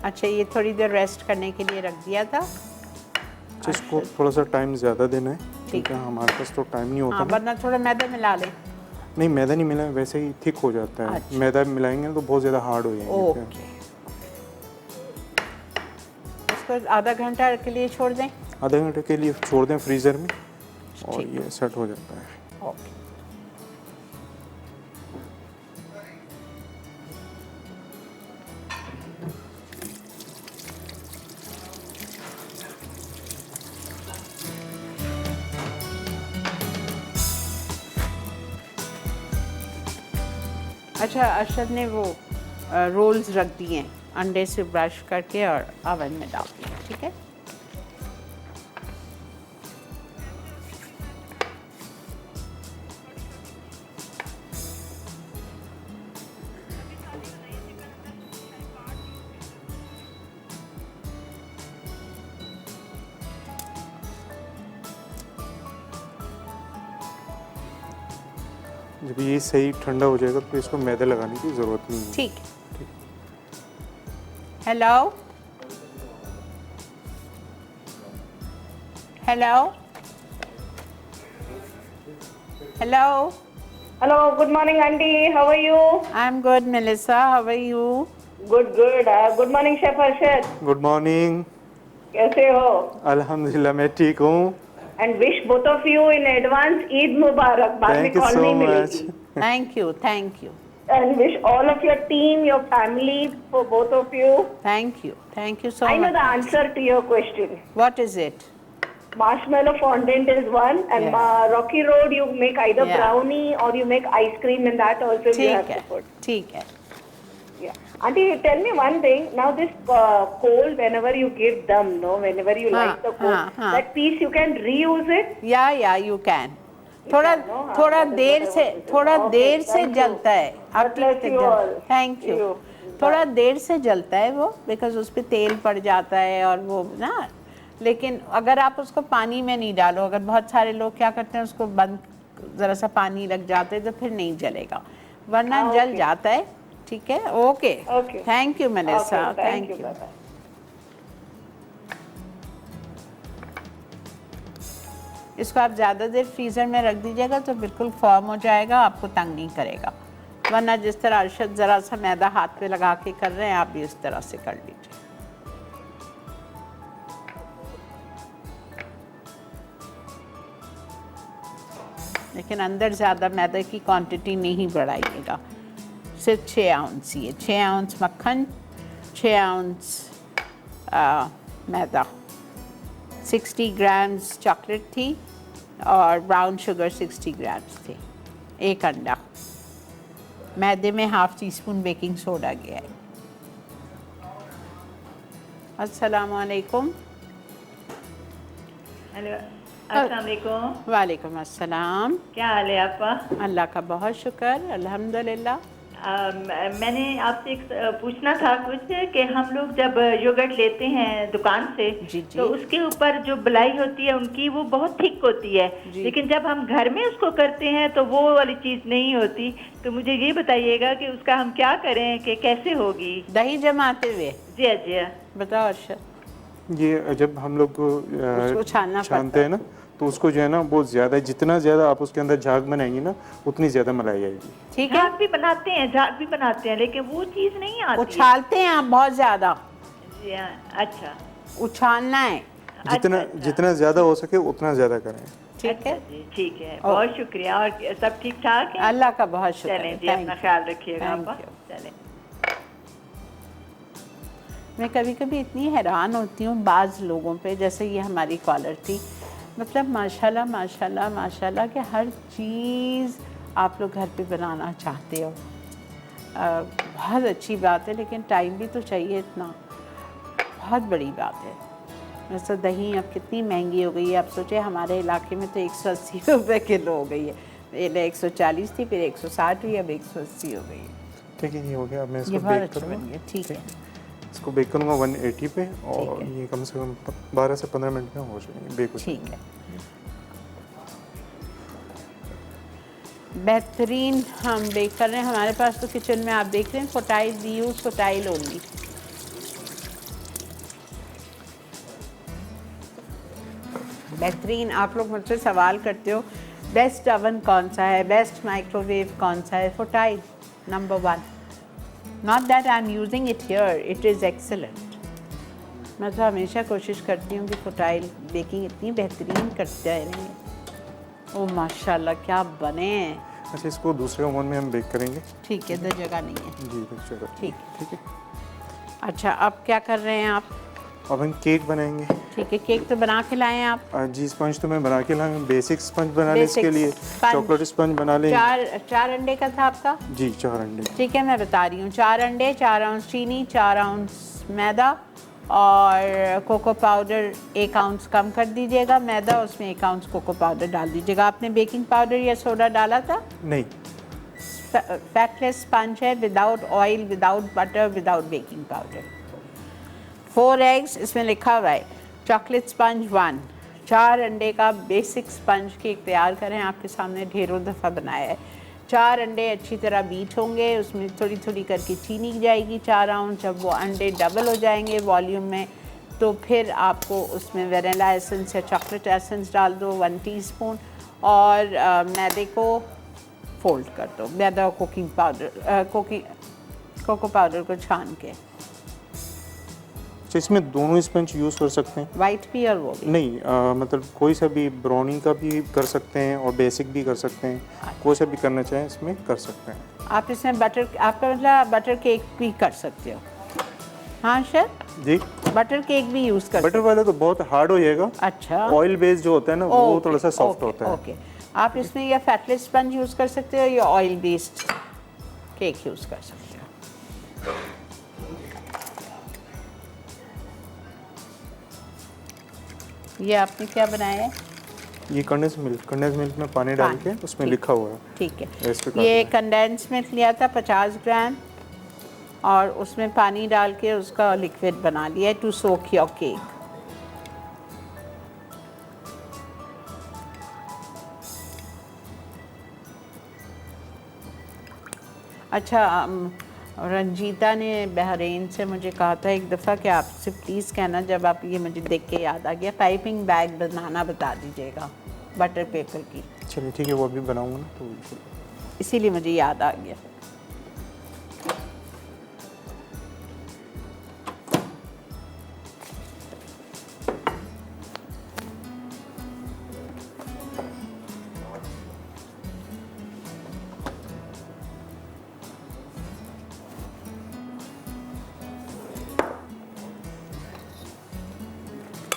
अच्छा ये थोड़ी देर रेस्ट करने के लिए रख दिया था। इसको थोड़ा सा टाइम ज़्यादा देना है ठीक ठीक है। हमारे पास तो टाइम नहीं होता हाँ ना। वरना थोड़ा मैदा मिला लें। नहीं मैदा नहीं मिला वैसे ही थिक हो जाता है। अच्छा। मैदा मिलाएंगे तो बहुत ज़्यादा हार्ड हो जाएंगे फिर। ओके इसको आधा घंटा के लिए छोड़ दें। आधे घंटे के लिए छोड़ दें फ्रीज़र में और ठीक। ये सेट हो जाता है। ओके अच्छा अरशद ने वो रोल्स रख दिए हैं अंडे से ब्रश करके और ओवन में डाल दिए। ठीक है जब ये सही ठंडा हो जाएगा तो इसको मैदा लगाने की ज़रूरत नहीं है। ठीक hello hello hello Hello, good morning, Aunty. How are you? I'm good, Melissa. How are you? Good, good. Good morning, Chef Harshad. Good morning. कैसे हो? अल्हम्दुलिल्लाह मैं ठीक हूँ। And wish both of you in advance Eid Mubarak. बाद में thank you call so नहीं much. मिलेगी. Thank you, thank you, And wish all of your team, your family, for both of you. thank you so I know much. the answer to your question. What is it? Marshmallow fondant is one, and Yeah. Rocky Road you make either Yeah. brownie or you make ice cream, and that also you have ठीक to है, put. ठीक है. Yeah. Auntie, tell me one thing. Now this coal, whenever you give them, no, whenever you हाँ, light the coal, हाँ. that piece you can reuse it. या you can. थोड़ा can, no? थोड़ा that is there what I से want to say. थोड़ा Okay, देर से thank you. जलता है. God bless you all. Thank you. You. थोड़ा Bye. देर से जलता है वो, बिकॉज उस पर तेल पड़ जाता है और वो ना, लेकिन अगर आप उसको पानी में नहीं डालो, अगर बहुत सारे लोग क्या करते हैं उसको बंद, ज़रा सा पानी लग जाता है तो फिर नहीं जलेगा, वरना जल okay. जाता है. ठीक है, okay. Okay. Thank you Melissa, Okay, thank you. Bye-bye. इसको आप ज़्यादा देर फ्रीज़र में रख दीजिएगा तो बिल्कुल फॉर्म हो जाएगा, आपको तंग नहीं करेगा. वरना जिस तरह अरशद ज़रा सा मैदा हाथ पे लगा के कर रहे हैं, आप भी इस तरह से कर लीजिए. लेकिन अंदर ज़्यादा मैदे की क्वांटिटी नहीं बढ़ाइएगा, सिर्फ 6 आउंस ही है. 6 आउंस मक्खन, 6 आउंस मैदा, 60 ग्राम्स चॉकलेट थी और ब्राउन शुगर 60 ग्राम्स थे. 1 अंडा, मैदे में half tea spoon baking soda गया है. अस्सलाम वालेकुम. हेलो, अस्सलाम वालेकुम. वालेकुम अस्सलाम. क्या हाल है आपका? अल्लाह का बहुत शुक्र, अल्हम्दुलिल्लाह. मैंने आपसे एक पूछना था कुछ कि हम लोग जब योगर्ट लेते हैं दुकान से, जी. तो उसके ऊपर जो बलाई होती है उनकी वो बहुत थिक होती है, लेकिन जब हम घर में उसको करते हैं तो वो वाली चीज़ नहीं होती. तो मुझे ये बताइएगा कि उसका हम क्या करें कि कैसे होगी? दही जमाते हुए. जी जी. बताओ अर्शद. ये जब हम लोग उसको छानना छानते हैं ना, तो उसको जो है ना बहुत ज़्यादा, जितना ज़्यादा आप उसके अंदर झाग बनाएंगी ना उतनी ज़्यादा मलाई आएगी. ठीक है, झाग भी बनाते हैं, झाग भी बनाते हैं, लेकिन वो चीज़ नहीं आती. उछालते हैं आप बहुत ज़्यादा. जी हाँ, अच्छा. उछालना है. जितना ज़्यादा हो सके उतना ज़्यादा करें. ठीक है, जी, ठीक है. बहुत शुक्रिया. और सब ठीक ठाक है? अल्लाह का बहुत शुक्र. चलें जी, अपना ख्याल रखिएगा. Thank आप you. चलें. मैं कभी कभी इतनी हैरान होती हूँ बाज़ लोगों पे, जैसे ये हमारी कॉलर थी, मतलब माशाल्लाह माशाल्लाह माशाल्लाह कि हर चीज़ आप लोग घर पे बनाना चाहते हो. बहुत अच्छी बात है, लेकिन टाइम भी तो चाहिए इतना. बहुत बड़ी बात है. वैसे दही अब कितनी महंगी हो गई है. आप सोचे हमारे इलाके में तो 180 रुपये किलो हो गई है. पहले 140 थी, फिर 160 हुई, अब 180 हो गई है. ठीक है, ये हो गया. अब मैं ये इसको बहुत बेक अच्छा बन करूँगा. गया. ठीक है, इसको बेक करूँगा 180 पे, और ठीक है. ये कम से कम 12 से 15 मिनट में हो जाएंगे, बेक हो ठीक जाएंगे. है. बेहतरीन हम बेक कर रहे हैं. हमारे पास तो किचन में आप देख रहे हैं Fotile, we use Fotile only. बेहतरीन. आप लोग मुझसे सवाल करते हो बेस्ट अवन कौन सा है, बेस्ट माइक्रोवेव कौन सा है. Fotile number 1. Not that I am using it here, it is excellent. मैं तो हमेशा कोशिश करती हूँ कि फोटाइल बेकिंग इतनी बेहतरीन करते रहेंगे. ओह माशाल्लाह क्या बने हैं. अच्छा, इसको दूसरे ओवन में हम बेक करेंगे. ठीक है, इधर जगह नहीं है. जी चलो. ठीक. ठीक है. अच्छा, अब क्या कर रहे हैं आप? अब हम केक बनाएंगे. ठीक है, केक तो बना के लाए हैं आप. जी, स्पंज तो मैं बना के लाऊंगा. बेसिक स्पंज बनाने Basic इसके लिए sponge. चॉकलेट स्पंज बना लें. 4 अंडे का था आपका? जी, 4 अंडे. ठीक है, मैं बता रही हूँ. 4 अंडे, 4 आउंस चीनी, 4 आउंस मैदा और कोको पाउडर 1 आउंस कम कर दीजिएगा मैदा, उसमें 1 आउंस कोको पाउडर डाल दीजिएगा. आपने बेकिंग पाउडर या सोडा डाला था? नहीं. फैटलेस स्पंज है, without oil, without butter, without baking powder. 4 eggs इसमें लिखा हुआ है. Chocolate sponge 1. 4 अंडे का बेसिक स्पंज केक तैयार करें. आपके सामने ढेरों दफ़ा बनाया है. 4 अंडे अच्छी तरह बीट होंगे, उसमें थोड़ी थोड़ी करके चीनी जाएगी 4 आउंस. जब वो अंडे डबल हो जाएंगे वॉल्यूम में, तो फिर आपको उसमें वेनिला एसेंस या चॉकलेट एसेंस डाल दो 1 टीस्पून. और मैदे को फोल्ड कर दो मैदा कुकिंग पाउडर कोको पाउडर को छान के। अच्छा, इसमें दोनों स्पंज यूज़ कर सकते हैं? वाइट भी और वो भी? नहीं, मतलब कोई सा भी ब्राउनी का भी कर सकते हैं और बेसिक भी कर सकते हैं, कोई सा भी करना चाहें इसमें कर सकते हैं। आप इसमें बटर, आपका मतलब बटर केक भी कर सकते हो? हाँ शेफ जी, बटर केक भी यूज़ कर बटर वाला तो बहुत हार्ड हो जाएगा। अच्छा, ऑयल बेस्ड जो होता है ना वो थोड़ा सा सॉफ्ट होता है। ओके, आप इसमें या फैटलेस स्पंज यूज़ कर सकते हो या ऑयल बेस्ड केक यूज़ कर सकते हो। ये आपने क्या बनाया है? ये कंडेंस मिल्क में पानी डाल के उसमें ठीक। लिखा हुआ है। ठीक है, ऐसे काटना ये है। कंडेंस मिल्क लिया था 50 ग्राम और उसमें पानी डाल के उसका लिक्विड बना लिया है टू सोक योर केक। अच्छा, रंजीता ने बहरीन से मुझे कहा था एक दफ़ा कि आपसे प्लीज़ कहना, जब आप ये मुझे देख के याद आ गया, पाइपिंग बैग बनाना बता दीजिएगा बटर पेपर की। चलिए ठीक है, वो अभी बनाऊंगा ना तो इसीलिए मुझे याद आ गया।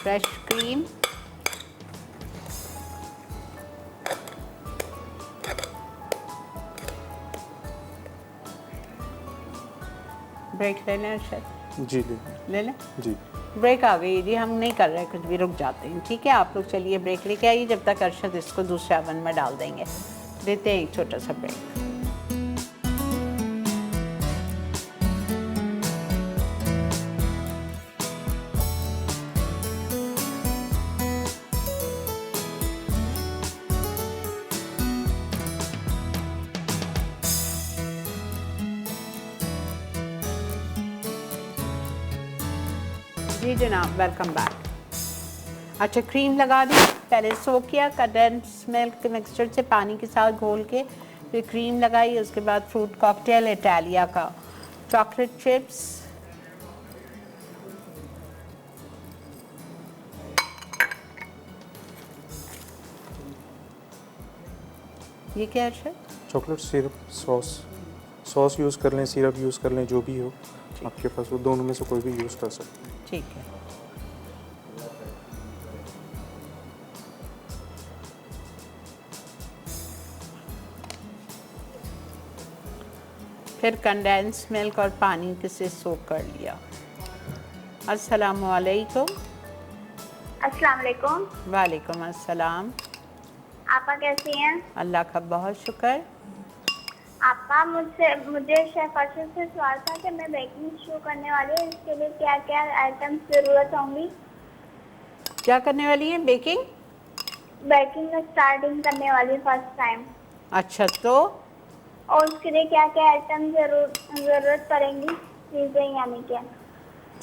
फ्रेश क्रीम, ब्रेक ले लें शायद, जी ले लें। जी। ब्रेक आ गई जी, हम नहीं कर रहे कुछ भी, रुक जाते हैं। ठीक है, आप लोग चलिए ब्रेक लेके आइए, जब तक अरशद इसको दूसरे ओवन में डाल देंगे। देते हैं एक छोटा सा ब्रेक। जी जनाब, वेलकम बैक। अच्छा, क्रीम लगा दी, पहले सोक किया कंडेंस मिल्क के मिक्सचर से पानी के साथ घोल के, फिर क्रीम लगाई, उसके बाद फ्रूट कॉकटेल इटालिया का, चॉकलेट चिप्स, ये क्या है? चॉकलेट सिरप सॉस यूज़ कर लें, सिरप यूज़ कर लें, जो भी हो आपके पास, वो दोनों में से कोई भी यूज़ कर सकते हैं। ठीक है। फिर कंडेंस मिल्क और पानी के से सोक कर लिया। अस्सलाम वालेकुम। अस्सलाम वालेकुम। वालेकुम अस्सलाम। आपा कैसी हैं? अल्लाह का बहुत शुक्र। आपा मुझे शेफ अरशद से सवाल था कि मैं बेकिंग शुरू करने वाली हूँ, इसके लिए क्या क्या आइटम्स ज़रूरत होंगी? क्या करने वाली हैं? बेकिंग स्टार्टिंग करने वाली फर्स्ट टाइम। अच्छा, तो और उसके लिए क्या क्या आइटम ज़रूरत पड़ेंगी, चीज़ें यानी क्या?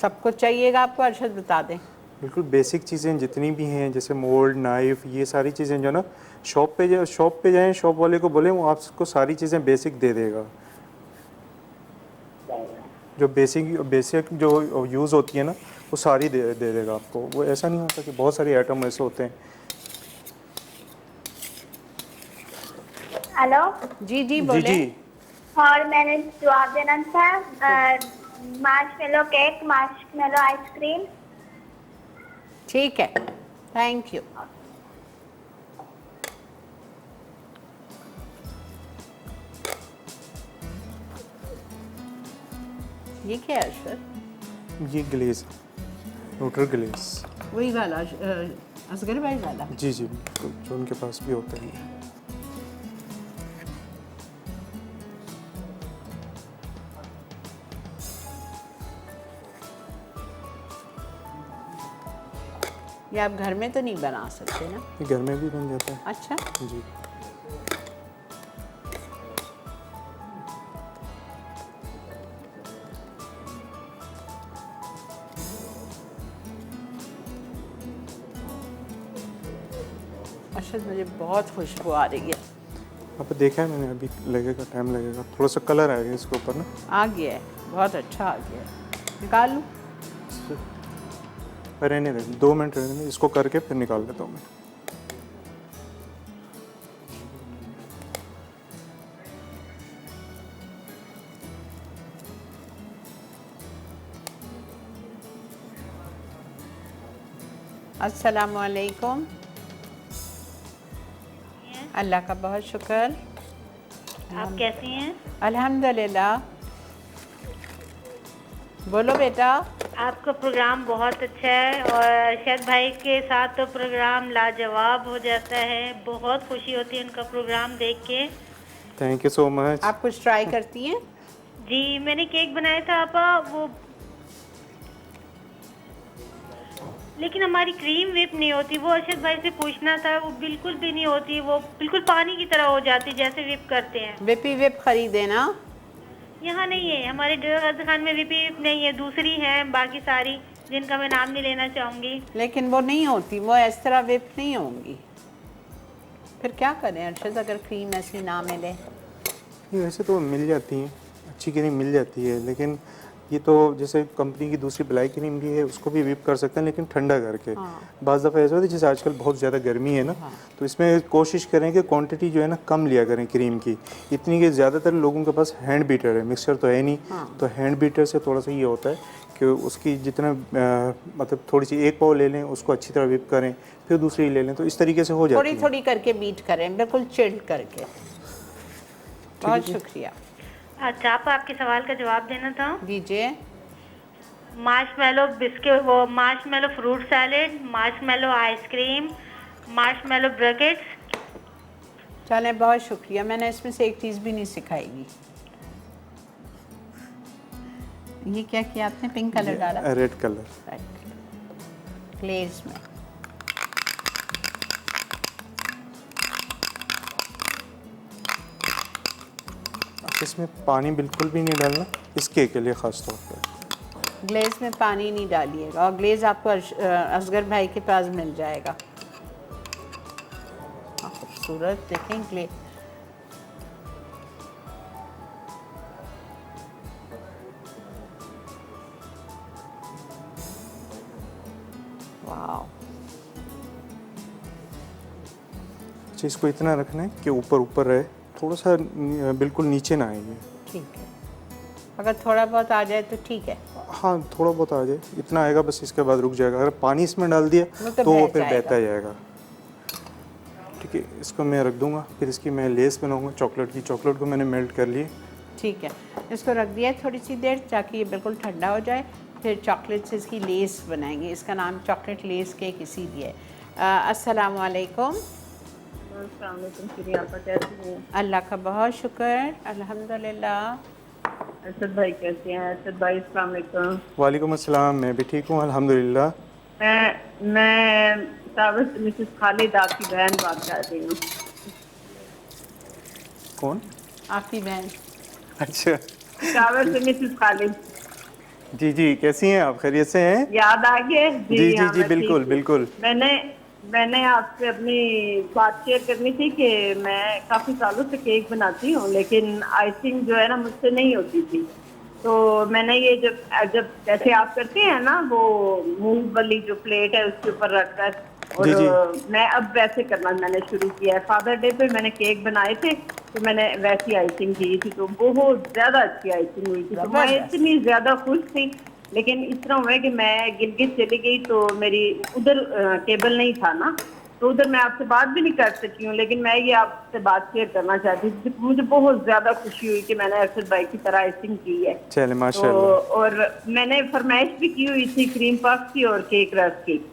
सब कुछ चाहिएगा आपको? अरशद बता दें। बिल्कुल बेसिक चीज़ें जितनी भी हैं, जैसे मोल्ड, नाइफ, ये सारी चीज़ें जो ना शॉप पे जाएं, शॉप वाले को बोलें, वो आपको सारी चीज़ें बेसिक दे देगा। जो बेसिक जो यूज़ होती है ना, वो सारी दे देगा आपको। वो ऐसा नहीं होता कि बहुत सारे आइटम ऐसे होते हैं। हेलो जी जी बोले। जी। और मैंने जवाब देना था, मार्शमेलो केक, मार्शमेलो आइसक्रीम। ठीक है, थैंक यू। ये क्या है अरशद? ये ग्लेज, न्यूट्रल ग्लेज। वही वाला असगर भाई वाला? जी जी, जो उनके पास भी होता है। ये आप घर में तो नहीं बना सकते ना? ये घर में भी बन जाता है। अच्छा, जी। अरशद मुझे बहुत खुशबू आ रही है। अब पे देखा है मैंने, अभी लगेगा, टाइम लगेगा, थोड़ा सा कलर आएगा इसके ऊपर ना। आ गया है, बहुत अच्छा आ गया है। निकाल लूँ? रहने दे, 2 मिनट रहने दे, इसको करके फिर निकाल देता हूँ मैं। अस्सलाम वालेकुम। अल्लाह का बहुत शुक्र। आप कैसी हैं? अल्हम्दुलिल्लाह। बोलो बेटा। आपका प्रोग्राम बहुत अच्छा है और अरशद भाई के साथ तो प्रोग्राम लाजवाब हो जाता है। बहुत खुशी होती है उनका प्रोग्राम देख के। Thank you so much. आप कुछ ट्राई करती हैं? जी, मैंने केक बनाया था आपा, वो लेकिन हमारी क्रीम विप नहीं होती। वो अरशद भाई से पूछना था, वो बिल्कुल भी नहीं होती। वो बिल्कुल पानी की तरह हो जाती जैसे विप करते हैं। विपी विप खरीदे ना? यहाँ नहीं है, हमारे डेरा खान में विपी विप नहीं है, दूसरी है बाकी सारी, जिनका मैं नाम नहीं लेना चाहूँगी। लेकिन वो नहीं होती, वो इस तरह विप नहीं होंगी। फिर क्या करें अरशद, अगर क्रीम ऐसी ना मिले? ये वैसे तो मिल जाती हैं, अच्छी क्रीम मिल जाती है, लेकिन ये तो जैसे कंपनी की दूसरी ब्लैक क्रीम भी है, उसको भी विप कर सकते हैं, लेकिन ठंडा करके। बाज़ दफ़ा ऐसा होता है, जैसे आजकल बहुत ज़्यादा गर्मी है ना, तो इसमें कोशिश करें कि क्वांटिटी जो है ना कम लिया करें क्रीम की, इतनी कि ज़्यादातर लोगों के पास हैंड बीटर है, मिक्सर तो है नहीं। तो हैंड बीटर से थोड़ा सा ये होता है कि उसकी जितना मतलब थोड़ी सी एक पाव ले लें, उसको अच्छी तरह विप करें, फिर दूसरी ले लें, तो इस तरीके से हो जाती है। थोड़ी थोड़ी करके बीट करें, बिल्कुल चिल्ड करके। बहुत शुक्रिया। अच्छा, आपके सवाल का जवाब देना था। दीजिए। मार्शमेलो बिस्किट, वो marshmallow fruit salad, marshmallow ice cream, marshmallow brackets. चलें, बहुत शुक्रिया। मैंने इसमें से एक चीज़ भी नहीं सिखाएगी। ये क्या किया आपने? पिंक कलर डाला? Red colour. राइट, ग्लेज में। इसमें पानी बिल्कुल भी नहीं डालना इस केक के लिए, ख़ास तौर पर ग्लेज में पानी नहीं डालिएगा, और ग्लेज आपको असगर भाई के पास मिल जाएगा। खूबसूरत देखें ग्लेज। वाह। अच्छा, इसको इतना रखना है कि ऊपर ऊपर रहे, थोड़ा सा बिल्कुल नीचे ना आए ये। ठीक है, अगर थोड़ा बहुत आ जाए तो ठीक है। हाँ, थोड़ा बहुत आ जाए, इतना आएगा बस, इसके बाद रुक जाएगा। अगर पानी इसमें डाल दिया तो वो फिर बहता जाएगा। ठीक है, इसको मैं रख दूंगा, फिर इसकी मैं लेस बनाऊंगा चॉकलेट की। चॉकलेट को मैंने मेल्ट कर लिए। ठीक है, इसको रख दिया थोड़ी सी देर ताकि ये बिल्कुल ठंडा हो जाए, फिर चॉकलेट से इसकी लेस बनाएंगे। इसका नाम चॉकलेट लेस केक इसीलिए है। अस्सलाम वालेकुम। अल्लाह का बहुत शुक्र, अल्हम्दुलिल्लाह। अरशद भाई कैसे हैं? अरशद भाई अस्सलाम वालेकुम। वालेकुम अस्सलाम, मैं भी ठीक हूँ अल्हम्दुलिल्लाह। मैं साबित मिसेस खालिद आपकी बहन बात कर रही हूँ। कौन? आपकी बहन। अच्छा, साबित से मिसेस खालिद। जी जी, कैसी हैं आप? खैरियत से हैं? याद आ गए? जी जी हाँ, जी, बिल्कुल बिल्कुल। मैंने आपसे अपनी बात शेयर करनी थी कि मैं काफ़ी सालों से केक बनाती हूँ, लेकिन आइसिंग जो है ना मुझसे नहीं होती थी। तो मैंने ये जब जैसे आप करते हैं ना, वो मूव वाली जो प्लेट है उसके ऊपर रखकर, और जी। मैं अब वैसे करना मैंने शुरू किया है। फादर डे पे मैंने केक बनाए थे, तो मैंने वैसी आइसिंग की थी, तो बहुत ज़्यादा अच्छी आइसिंग हुई थी। तो मैं इतनी ज़्यादा खुश थी, लेकिन इस तरह हुआ कि मैं गिलगित चली गई, तो मेरी उधर टेबल नहीं था ना, तो उधर मैं आपसे बात भी नहीं कर सकी हूँ। लेकिन मैं ये आपसे बात शेयर करना चाहती थी, मुझे बहुत ज़्यादा खुशी हुई कि मैंने अरशद भाई की तरह आइसिंग की है। चले माशाल्लाह। तो और मैंने फरमाइश भी की हुई थी क्रीम पफ की और केक रस की,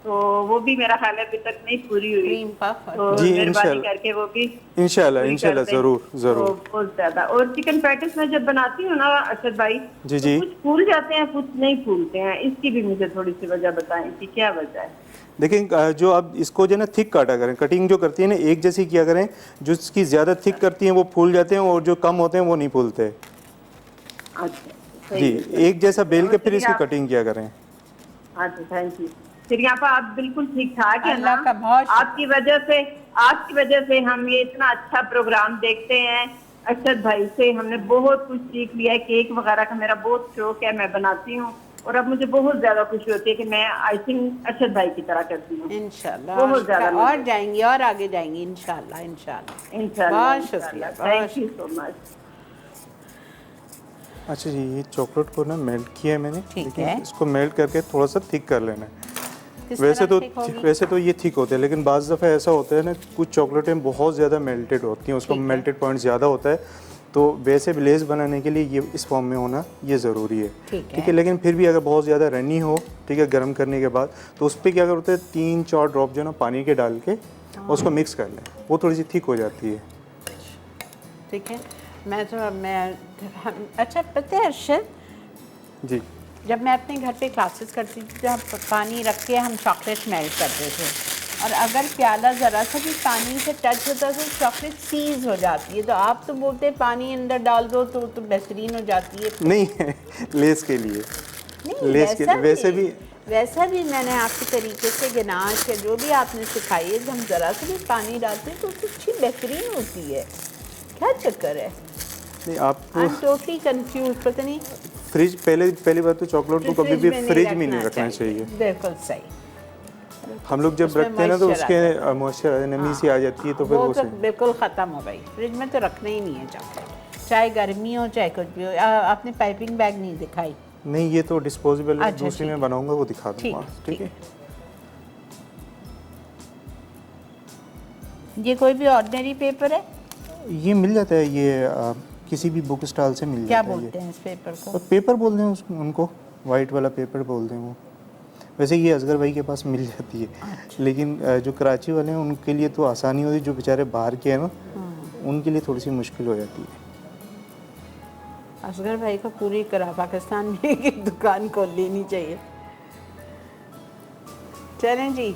तो वो भी मेरा ख्याल है अभी तक नहीं पूरी हुई। क्रीम पफ तो जी, मेहरबानी करके वो भी इंशाल्लाह पूरी इंशाल्लाह कर दें। ज़रूर ज़रूर। तो बहुत ज़्यादा। और चिकन पैटिस में जब बनाती हूँ ना अरशद भाई, जी जी, कुछ फूल जाते हैं कुछ नहीं फूलते हैं, इसकी भी मुझे थोड़ी सी वजह बताएं कि क्या वजह है। देखें, जो आप इसको जो है ना थिक काटा करें, कटिंग जो करती है ना एक जैसी किया करें। जो इसकी ज़्यादा थिक करती हैं वो फूल जाते हैं, और जो कम होते हैं वो नहीं फूलते। अच्छा जी, एक जैसा बेल के फिर इसकी कटिंग किया करें। अच्छा, थैंक यू। फिर यहाँ पर आप बिल्कुल ठीक ठाक है अल्लाह ना? का बहुत शुक्र। आपकी वजह से आपकी वजह से हम ये इतना अच्छा प्रोग्राम देखते हैं। अरशद भाई से हमने बहुत कुछ सीख लिया है। केक वगैरह का मेरा बहुत शौक है, मैं बनाती हूँ और अब मुझे बहुत ज्यादा खुशी होती है कि मैं आइसिंग अरशद भाई की तरह करती हूँ। इंशाल्लाह बहुत ज्यादा और जाएंगी और आगे जाएंगी इंशाल्लाह इंशाल्लाह। इंशाल्लाह बहुत शुक्रिया, थैंक यू सो मच। अच्छा जी, ये चॉकलेट को ना मेल्ट किया है मैंने, ठीक लेकिन है। इसको मेल्ट करके थोड़ा सा थिक कर लेना है। किस वैसे तरह तो ठीक होगी? वैसे तो ये ठीक होते हैं, लेकिन बाज़ दफ़ा ऐसा होता है ना, कुछ चॉकलेटें बहुत ज़्यादा मेल्टेड होती हैं, उसका ठीक है। मेल्टेड पॉइंट ज़्यादा होता है, तो वैसे लेस बनाने के लिए ये इस फॉर्म में होना ये ज़रूरी है। ठीक है। लेकिन फिर भी अगर बहुत ज़्यादा रनी हो, ठीक है, गर्म करने के बाद, तो उस पर क्या करते हैं 3-4 ड्रॉप जो ना पानी के डाल के उसको मिक्स कर लें, वो थोड़ी सी थिक हो जाती है। ठीक है। अच्छा पता है अरशद, जी जब मैं अपने घर पे क्लासेस करती थी तो हम पानी रख के हम चॉकलेट मेल्ट करते थे, और अगर प्याला ज़रा सा भी पानी से टच होता तो चॉकलेट सीज हो जाती है। तो आप तो बोलते हैं पानी अंदर डाल दो तो बेहतरीन हो जाती है। नहीं है लेस के लिए, नहीं लेस के वैसा भी मैंने आपके तरीके से गनाश या जो भी आपने सिखाई है, हम ज़रा सा भी पानी डालते हैं तो अच्छी बेहतरीन होती है। क्या चक्कर है? नहीं आप आई एम टोटली कंफ्यूज। पता नहीं फ्रिज, पहली बात तो चॉकलेट को कभी भी फ्रिज में नहीं रखना चाहिए। बिल्कुल सही। हम लोग जब उसमें रखते हैं ना तो moisture उसके मॉइस्चर नमी सी आ जाती है, तो फिर वो वो तो सही। बिल्कुल ख़त्म हो गई। फ्रिज में तो रखना ही नहीं है चॉकलेट, चाहे गर्मी हो चाहे कुछ भी हो। आपने पाइपिंग बैग नहीं दिखाई? नहीं, ये तो डिस्पोजेबल है, अच्छा, दूसरी ठीक में बनाऊंगा वो दिखा दूंगा। ठीक ठीक है। ये कोई भी ऑर्डिनरी पेपर है? ये मिल जाता है, ये किसी भी बुक स्टॉल से मिल क्या जाता है। बोलते हैं इस पेपर को? और पेपर बोलते हैं उनको, वाइट वाला पेपर बोलते हैं वो। वैसे ये असगर भाई के पास मिल जाती है। अच्छा। लेकिन जो कराची वाले हैं उनके लिए तो आसानी होती है, जो बेचारे बाहर के हैं ना उनके लिए थोड़ी सी मुश्किल हो जाती है। असगर भाई को पूरी पाकिस्तान में एक दुकान खोल लेनी चाहिए। चलें जी,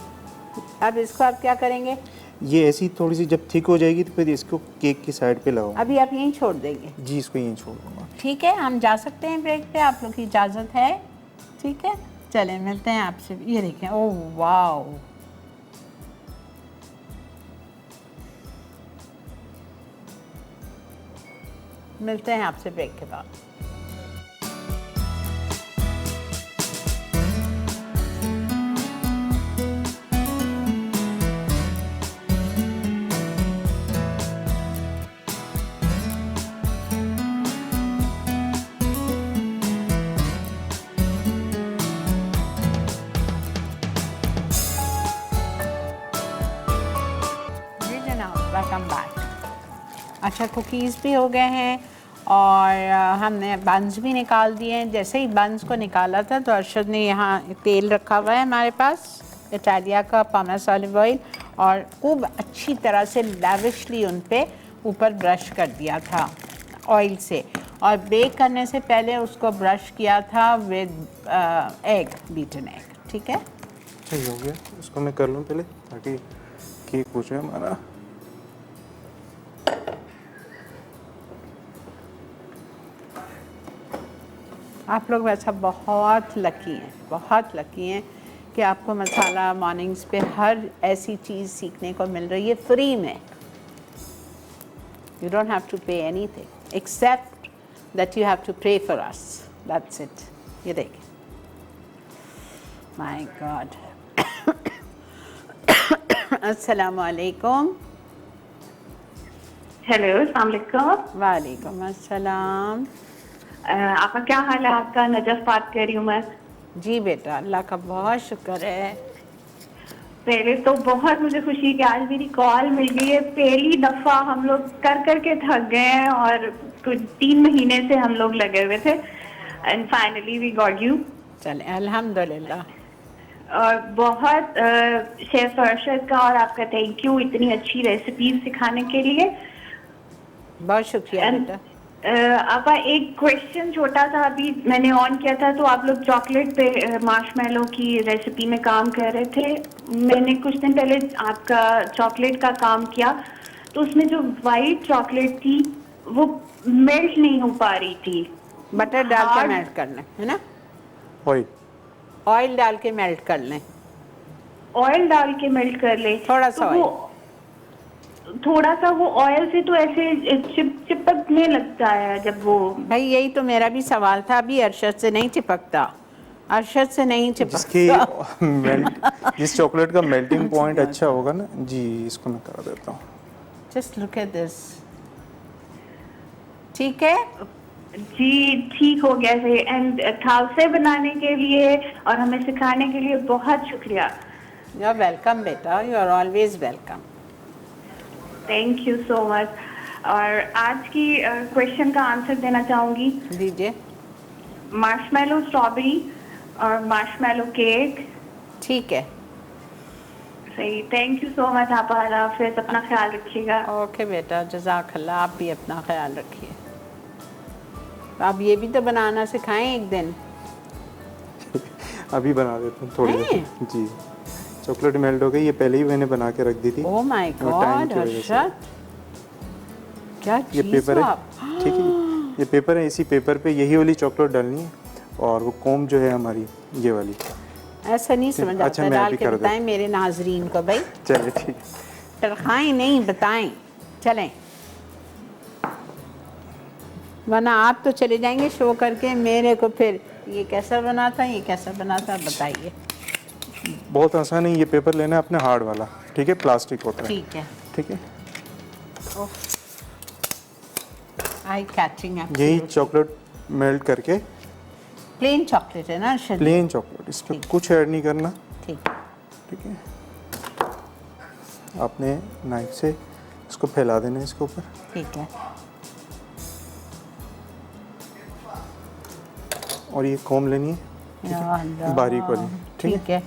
अब इसको आप क्या करेंगे? ये ऐसी थोड़ी सी जब थिक हो जाएगी तो फिर इसको केक की साइड पे लगाओ। अभी आप यहीं छोड़ देंगे? जी, इसको यहीं छोड़ दूँगा। ठीक है, हम जा सकते हैं ब्रेक पे, आप लोग की इजाज़त है? ठीक है, चलें मिलते हैं आपसे। ये देखें, ओह वाओ, मिलते हैं आपसे ब्रेक के बाद। Welcome back. अच्छा, कुकीज़ भी हो गए हैं और हमने बंस भी निकाल दिए हैं। जैसे ही बंस को निकाला था तो अरशद ने यहाँ तेल रखा हुआ है हमारे पास, इटालिया का पामेस ऑलिव ऑयल, और खूब अच्छी तरह से लैविशली उन पे ऊपर ब्रश कर दिया था ऑयल से, और बेक करने से पहले उसको ब्रश किया था विद एग, बीटन एग। ठीक है, सही हो गया। उसको मैं कर लूँ पहले ताकि केक हो जाए हमारा। आप लोग वैसा बहुत लकी हैं, बहुत लकी हैं कि आपको मसाला मॉर्निंग्स पे हर ऐसी चीज़ सीखने को मिल रही है फ्री में। You don't have to pay anything except that you have to pray for us. That's it. ये देखिए, My God. अस्सलाम वालेकुम। हेलो, अस्सलाम वालेकुम। वालेकुम अस्सलाम। आपका क्या हाल है? आपका नजफ बात कर रही हूँ मैं। जी बेटा, अल्लाह का बहुत शुक्र है। पहले तो बहुत मुझे खुशी कि आज मेरी कॉल मिल गई है। पहली दफा हम लोग कर के थक गए हैं और कुछ 3 महीने से हम लोग लगे हुए थे, and finally we got you. चले अल्हम्दुलिल्लाह। और बहुत शेफ अरशद का और आपका थैंक यू इतनी अच्छी रेसिपीज सिखाने के लिए। बहुत शुक्रिया बेटा। आपका एक क्वेश्चन छोटा सा, अभी मैंने ऑन किया था तो आप लोग चॉकलेट पे मार्शमेलो की रेसिपी में काम कर रहे थे। मैंने कुछ दिन पहले आपका चॉकलेट का काम किया तो उसमें जो वाइट चॉकलेट थी वो मेल्ट नहीं हो पा रही थी। बटर डाल के मेल्ट कर लें, है ना? ऑयल डाल के मेल्ट कर लें। ऑयल डाल के मेल्ट कर ले थोड़ा सा तो वो थोड़ा सा वो ऑयल से तो ऐसे चिपकने लगता है जब वो। भाई यही तो मेरा भी सवाल था, अभी अरशद से नहीं चिपकता, अरशद से नहीं जिसकी चिपकता। जिस चॉकलेट का मेल्टिंग पॉइंट अच्छा होगा ना जी, इसको मैं करा देता हूँ। Just look at this. ठीक है जी ठीक हो गया से। एंड खालसे बनाने के लिए और हमें सिखाने के लिए बहुत शुक्रिया। यू आर वेलकम बेटा, you are always welcome. Thank you so much. और आज की क्वेश्चन का आंसर देना चाहूँगी। दीजिए। मार्शमेलो स्ट्रॉबेरी और मार्शमेलो केक। ठीक है, सही। थैंक यू सो मच आप हाफिज़, अपना ख्याल रखिएगा। ओके बेटा, जज़ाकल्लाह, आप भी अपना ख्याल रखिए। आप ये भी तो बनाना सिखाएं एक दिन। अभी बना देता हूँ थोड़ी देर जी। चॉकलेट मेल्ट हो गई, ये पहले ही मैंने बना के रख दी थी। ओह माय और टाइम गॉड की वजह से। अरशद, क्या ये चीज़ पेपर हो है, आप। ठीक है, ये पेपर है, इसी पेपर पे यही वाली चॉकलेट डालनी है और वो कोम जो है हमारी ये वाली। ऐसा नहीं समझ अच्छा, आता, मैं डाल अभी के कर बताएं मेरे नाजरीन को भाई। चलिए ठीक है। तरखाएं नहीं बताएं, चलें, वरना आप तो चले जाएंगे शो करके, मेरे को फिर ये कैसा बना था, ये कैसा बना था, बताइए। बहुत आसान है, ये पेपर लेना है अपने हार्ड वाला, ठीक है, प्लास्टिक होता है, ठीक है। ठीक है। आई कैचिंग है। यही चॉकलेट मेल्ट करके, प्लेन चॉकलेट है ना अरशद? प्लेन चॉकलेट, इसमें ठीक। कुछ ऐड नहीं करना, ठीक। ठीक है। आपने नाइफ से इसको फैला देना है इसके ऊपर, ठीक है। और ये कोम लेनी है, या अल्लाह। बारीक वाली, ठीक है। ठीक है।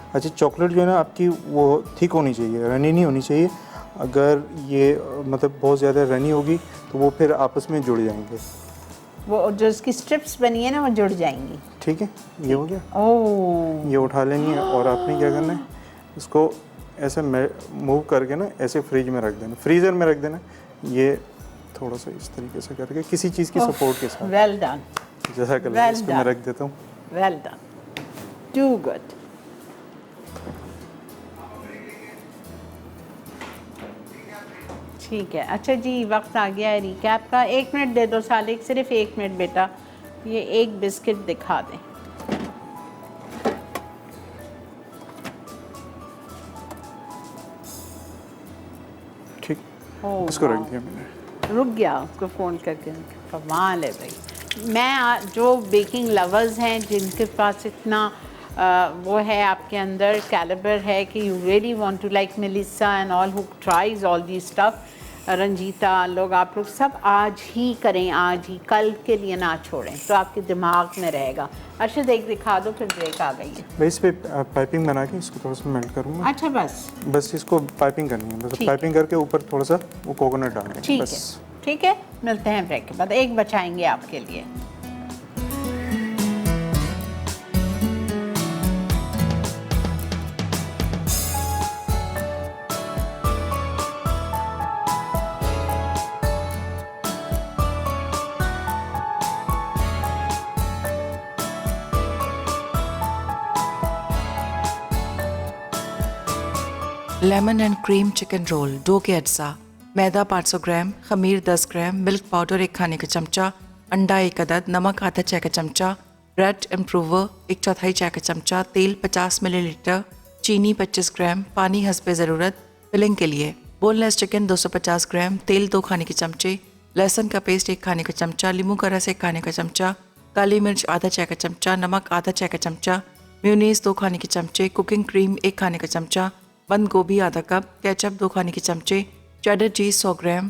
अच्छा, चॉकलेट जो है ना आपकी वो थिक होनी चाहिए, रनी नहीं होनी चाहिए। अगर ये मतलब बहुत ज़्यादा रनी होगी तो वो फिर आपस में जुड़ जाएंगे, वो जो इसकी स्ट्रिप्स बनी है ना वो जुड़ जाएंगी। ठीक है। ये हो गया, ओह, ये उठा लेनी है और आपने क्या करना है, इसको ऐसे मूव करके ना ऐसे फ्रिज में रख देना, फ्रीज़र में रख देना। ये थोड़ा सा इस तरीके से करके किसी चीज़ की सपोर्ट के साथ। वेल डन, जज़ाकल्लाह, well इसको मैं done. रख देता हूँ। Well done, too good. ठीक है। अच्छा जी, वक्त आ गया है रिकैप का। 1 मिनट दे दो सालिक, सिर्फ 1 मिनट बेटा, ये एक बिस्किट दिखा दें। ठीक, ओह, इसको रख वाह। दिया मैंने। रुक गया, उसको फ़ोन करके, कमाल है भाई। मैं जो बेकिंग लवर्स हैं जिनके पास इतना वो है आपके अंदर कैलिबर है कि you really want to like Melissa and all who tries all the stuff, Ranjita लोग, आप लोग सब आज ही करें, आज ही, कल के लिए ना छोड़ें, तो आपके दिमाग में रहेगा। अरशद एक दिखा दो, फिर ब्रेक आ गई है। मैं इस पे पाइपिंग बना के इसको थोड़ा सा मेल्ट करूँगा। अच्छा बस इसको पाइपिंग करनी है, बस ठीक पाइपिंग करके ऊपर थोड़ा सा वो कोकोनट डालना ठीक है, है, बस। ठीक है। मिलते हैं ब्रेक के बाद, एक बचाएंगे आपके लिए। Lemon and cream chicken roll, dough के अज्जा, मैदा 500 ग्राम, खमीर 10 ग्राम, मिल्क पाउडर 1 खाने का चमचा, अंडा 1 अदद, नमक आधा चाय का चमचा, ब्रेड इम्प्रूवर 1/4 चाय का चमचा, तेल 50 मिलीलीटर, चीनी 25 ग्राम, पानी हस्बे ज़रूरत। फिलिंग के लिए बोनलेस चिकन 250 ग्राम, तेल 2 खाने के चमचे, लहसुन का पेस्ट 1 खाने का चमचा, नींबू का रस 1 खाने का चमचा, काली मिर्च आधा चाय का चमचा, नमक आधा चाय का चमचा, म्यूनीस 2 खाने के चमचे, कुकिंग क्रीम 1 खाने का चमचा, बंद गोभी आधा कप, केचप 2 खाने के चमचे, चेडर चीज़ 100 ग्राम।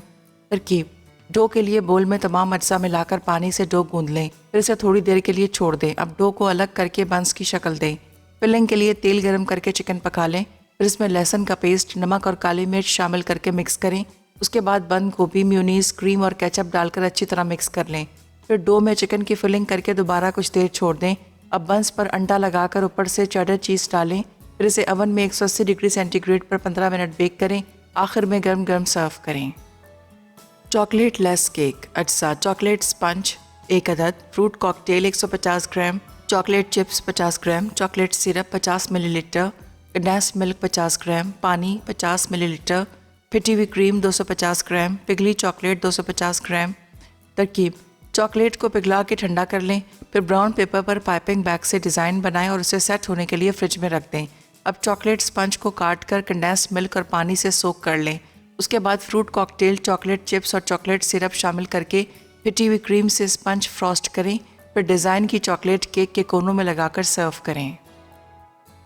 तरकीब, डो के लिए बोल में तमाम अज्जा मिलाकर पानी से डो गूंद लें, फिर इसे थोड़ी देर के लिए छोड़ दें। अब डो को अलग करके बंस की शक्ल दें। फिलिंग के लिए तेल गरम करके चिकन पका लें, फिर इसमें लहसुन का पेस्ट, नमक और काली मिर्च शामिल करके मिक्स करें। उसके बाद बंद गोभी, म्यूनीस, क्रीम और केचप डालकर अच्छी तरह मिक्स कर लें। फिर डो में चिकन की फिलिंग करके दोबारा कुछ देर छोड़ दें। अब बंस पर अंडा लगाकर ऊपर से चेडर चीज़ डालें, फिर इसे ओवन में 180 डिग्री सेंटीग्रेड पर 15 मिनट बेक करें। आखिर में गर्म गर्म सर्व करें। चॉकलेट लेस केक अज्जा, चॉकलेट स्पंज 1 अदद, fruit cocktail 150 gram, chocolate chips 50 gram, chocolate syrup 50 millilitre, condensed milk 50 gram, पानी 50 मिलीलीटर, फिटी हुई क्रीम 250 ग्राम, पिघली चॉकलेट 250 ग्राम। तरकीब: चॉकलेट को पिघला के ठंडा कर लें, फिर ब्राउन पेपर पर पाइपिंग बैग से डिज़ाइन बनाएं और उसे सेट होने के लिए फ्रिज में रख दें। अब चॉकलेट स्पंज को काट कर कंडेंस्ड मिल्क और पानी से सोक कर लें। उसके बाद फ्रूट कॉकटेल, चॉकलेट चिप्स और चॉकलेट सिरप शामिल करके फिटी हुई क्रीम से स्पंज फ्रॉस्ट करें, फिर डिज़ाइन की चॉकलेट केक के कोनों में लगाकर सर्व करें।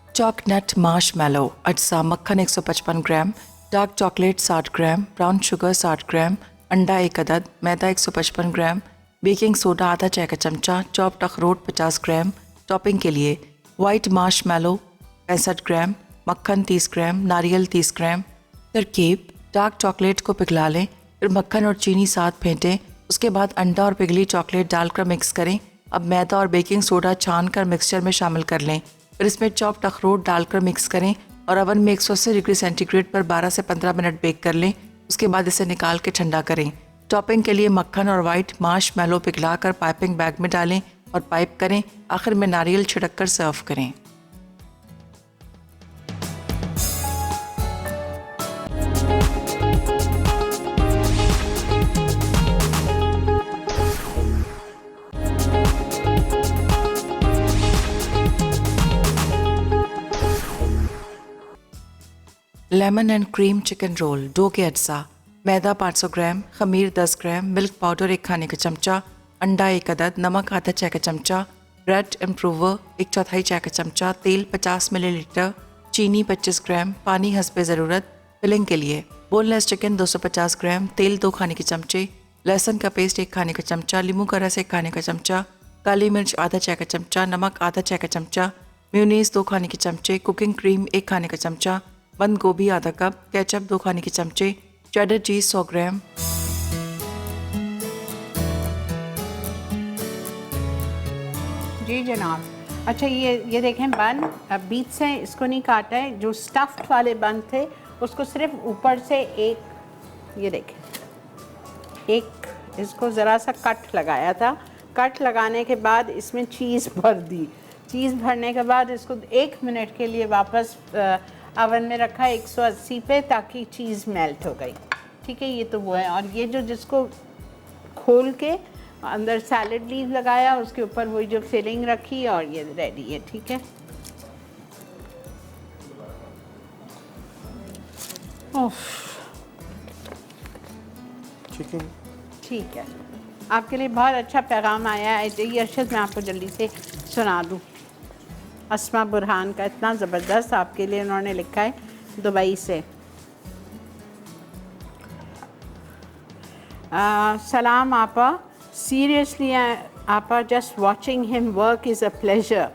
चॉकनट मार्शमैलो अज्जा: मक्खन 155 ग्राम, डार्क चॉकलेट 60 ग्राम, ब्राउन शुगर 60 ग्राम, अंडा 1 अदद, मैदा 155 ग्राम, बेकिंग सोडा आधा चाय का चमचा, चॉप्ड अखरोट 50 ग्राम। टॉपिंग के लिए वाइट मार्शमैलो 65 ग्राम, मक्खन 30 ग्राम, नारियल 30 ग्राम। तरकीब: डार्क चॉकलेट को पिघला लें, फिर मक्खन और चीनी साथ फेंटें। उसके बाद अंडा और पिघली चॉकलेट डालकर मिक्स करें। अब मैदा और बेकिंग सोडा छान कर मिक्सचर में शामिल कर लें, फिर इसमें चॉप्ड अखरोट डालकर मिक्स करें और ओवन में 180 डिग्री सेंटीग्रेड पर 12 से 15 मिनट बेक कर लें। उसके बाद इसे निकाल के ठंडा करें। टॉपिंग के लिए मक्खन और वाइट मार्शमैलो पिघला कर पाइपिंग बैग में डालें और पाइप करें। आखिर में नारियल छिड़क कर सर्व करें। Lemon and cream chicken roll dough के अज्जा: मैदा 500 ग्राम, खमीर 10 ग्राम, मिल्क पाउडर 1 खाने का चमचा, अंडा 1 अदद, नमक आधा चाय का चमचा, ब्रेड इम्प्रूवर 1/4 चाय का चमचा, तेल 50 मिलीलीटर, चीनी 25 ग्राम, पानी हस्बे ज़रूरत। फिलिंग के लिए बोनलेस चिकन 250 ग्राम, तेल 2 खाने के चमचे, लहसुन का पेस्ट 1 खाने का चमचा, नींबू का रस 1 खाने का चमचा, काली मिर्च आधा चाय का चमचा, नमक आधा चाय का चमचा, मेयोनीज 2 खाने के चमचे, कुकिंग क्रीम 1 खाने का चमचा, बंद गोभी आधा कप, केचप 2 खाने के चमचे, चेडर चीज़ 100 ग्राम। जी जनाब। अच्छा ये देखें बन, अब बीच से इसको नहीं काटा है। जो स्टफ्ड वाले बन थे उसको सिर्फ ऊपर से एक, ये देखें, एक इसको ज़रा सा कट लगाया था। कट लगाने के बाद इसमें चीज़ भर दी। चीज़ भरने के बाद इसको 1 मिनट के लिए वापस ओवन में रखा 180 पे, ताकि चीज़ मेल्ट हो गई। ठीक है, ये तो वो है। और ये जो जिसको खोल के अंदर सैलड लीव लगाया, उसके ऊपर वही जो फिलिंग रखी और ये रेडी है। ठीक है, चिकन ठीक है। आपके लिए बहुत अच्छा पैगाम आया है। ये अरशद मैं आपको जल्दी से सुना दूँ। अस्मा बुरहान का इतना ज़बरदस्त आपके लिए उन्होंने लिखा है दुबई से। सलाम आपा, सीरियसली आपा, just watching him work is a pleasure.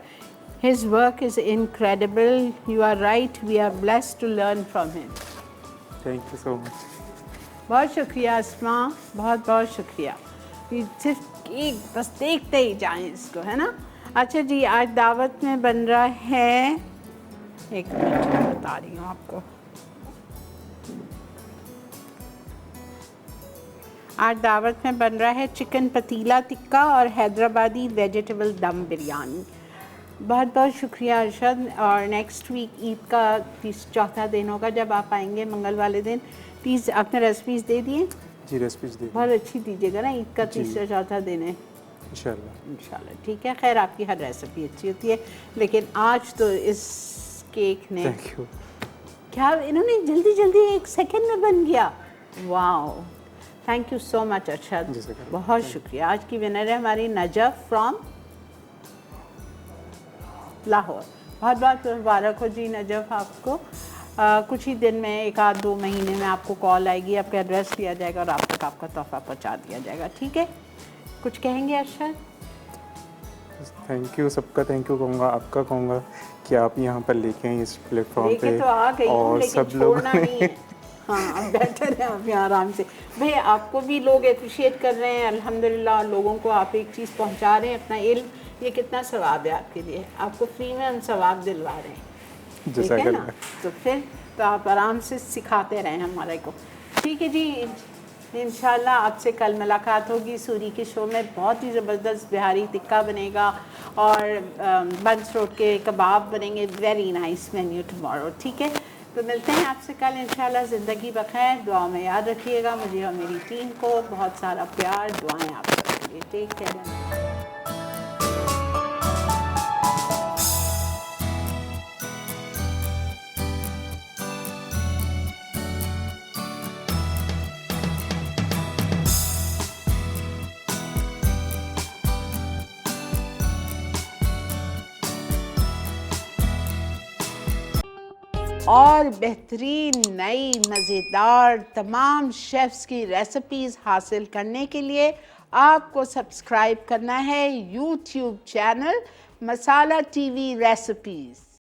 His work is incredible. You are right. We are blessed to learn from him. Thank you so much. बहुत शुक्रिया अस्मा, बहुत बहुत शुक्रिया। ये सिर्फ एक बस देखते ही जाएं इसको, है ना। अच्छा जी, आज दावत में बन रहा है, एक मिनट मैं बता रही हूँ आपको। आज दावत में बन रहा है चिकन पतीला टिक्का और हैदराबादी वेजिटेबल दम बिरयानी। बहुत बहुत शुक्रिया अरशद। और नेक्स्ट वीक ईद का 4था दिन होगा जब आप आएंगे मंगल वाले दिन। प्लीज़ आपने रेसिपीज़ दे दिए? जी रेसिपीज़ दे बहुत अच्छी दीजिएगा ना, ईद का 3-4 दिन है। इंशाल्लाह ठीक है। खैर आपकी हर रेसिपी अच्छी होती है, लेकिन आज तो इस केक ने क्या, इन्होंने जल्दी जल्दी 1 सेकंड में बन गया। Wow, thank you so much Arshad, बहुत शुक्रिया। आज की विनर है हमारी नजफ फ्रॉम लाहौर। बहुत बहुत मुबारक हो जी नजफ आपको। कुछ ही दिन में 1-2 महीने में आपको कॉल आएगी, आपका एड्रेस दिया जाएगा और आप तक आपका तोहफा पहुंचा दिया जाएगा। ठीक है, कुछ कहेंगे अरशद? थैंक यू, सबका थैंक यू कहूँगा, आपका कहूँगा कि आप यहाँ पर लेके आए इस प्लेटफॉर्म पे, तो आ गई और सब लोग नहीं है। हाँ, अब बेटर है आप यहाँ आराम से। भाई आपको भी लोग अप्रिशिएट कर रहे हैं अल्हम्दुलिल्लाह, लोगों को आप एक चीज़ पहुँचा रहे हैं, अपना इल्म, ये कितना सवाब है आपके लिए। आपको फ्री में हम सवाब दिलवा रहे हैं, ठीक है ना। तो फिर तो आप आराम से सिखाते रहें हमारे को। ठीक है जी, इंशाल्लाह आपसे कल मुलाकात होगी सूरी के शो में। बहुत ही ज़बरदस्त बिहारी टिक्का बनेगा और बंस रोड के कबाब बनेंगे। वेरी नाइस मेन्यू टुमारो, ठीक है। तो मिलते हैं आपसे कल इंशाल्लाह। ज़िंदगी बखैर, दुआ में याद रखिएगा मुझे और मेरी टीम को। बहुत सारा प्यार, दुआएं आप सबके लिए। Take care. और बेहतरीन नई मज़ेदार तमाम शेफ़्स की रेसिपीज़ हासिल करने के लिए आपको सब्सक्राइब करना है यूट्यूब चैनल मसाला टीवी रेसिपीज़।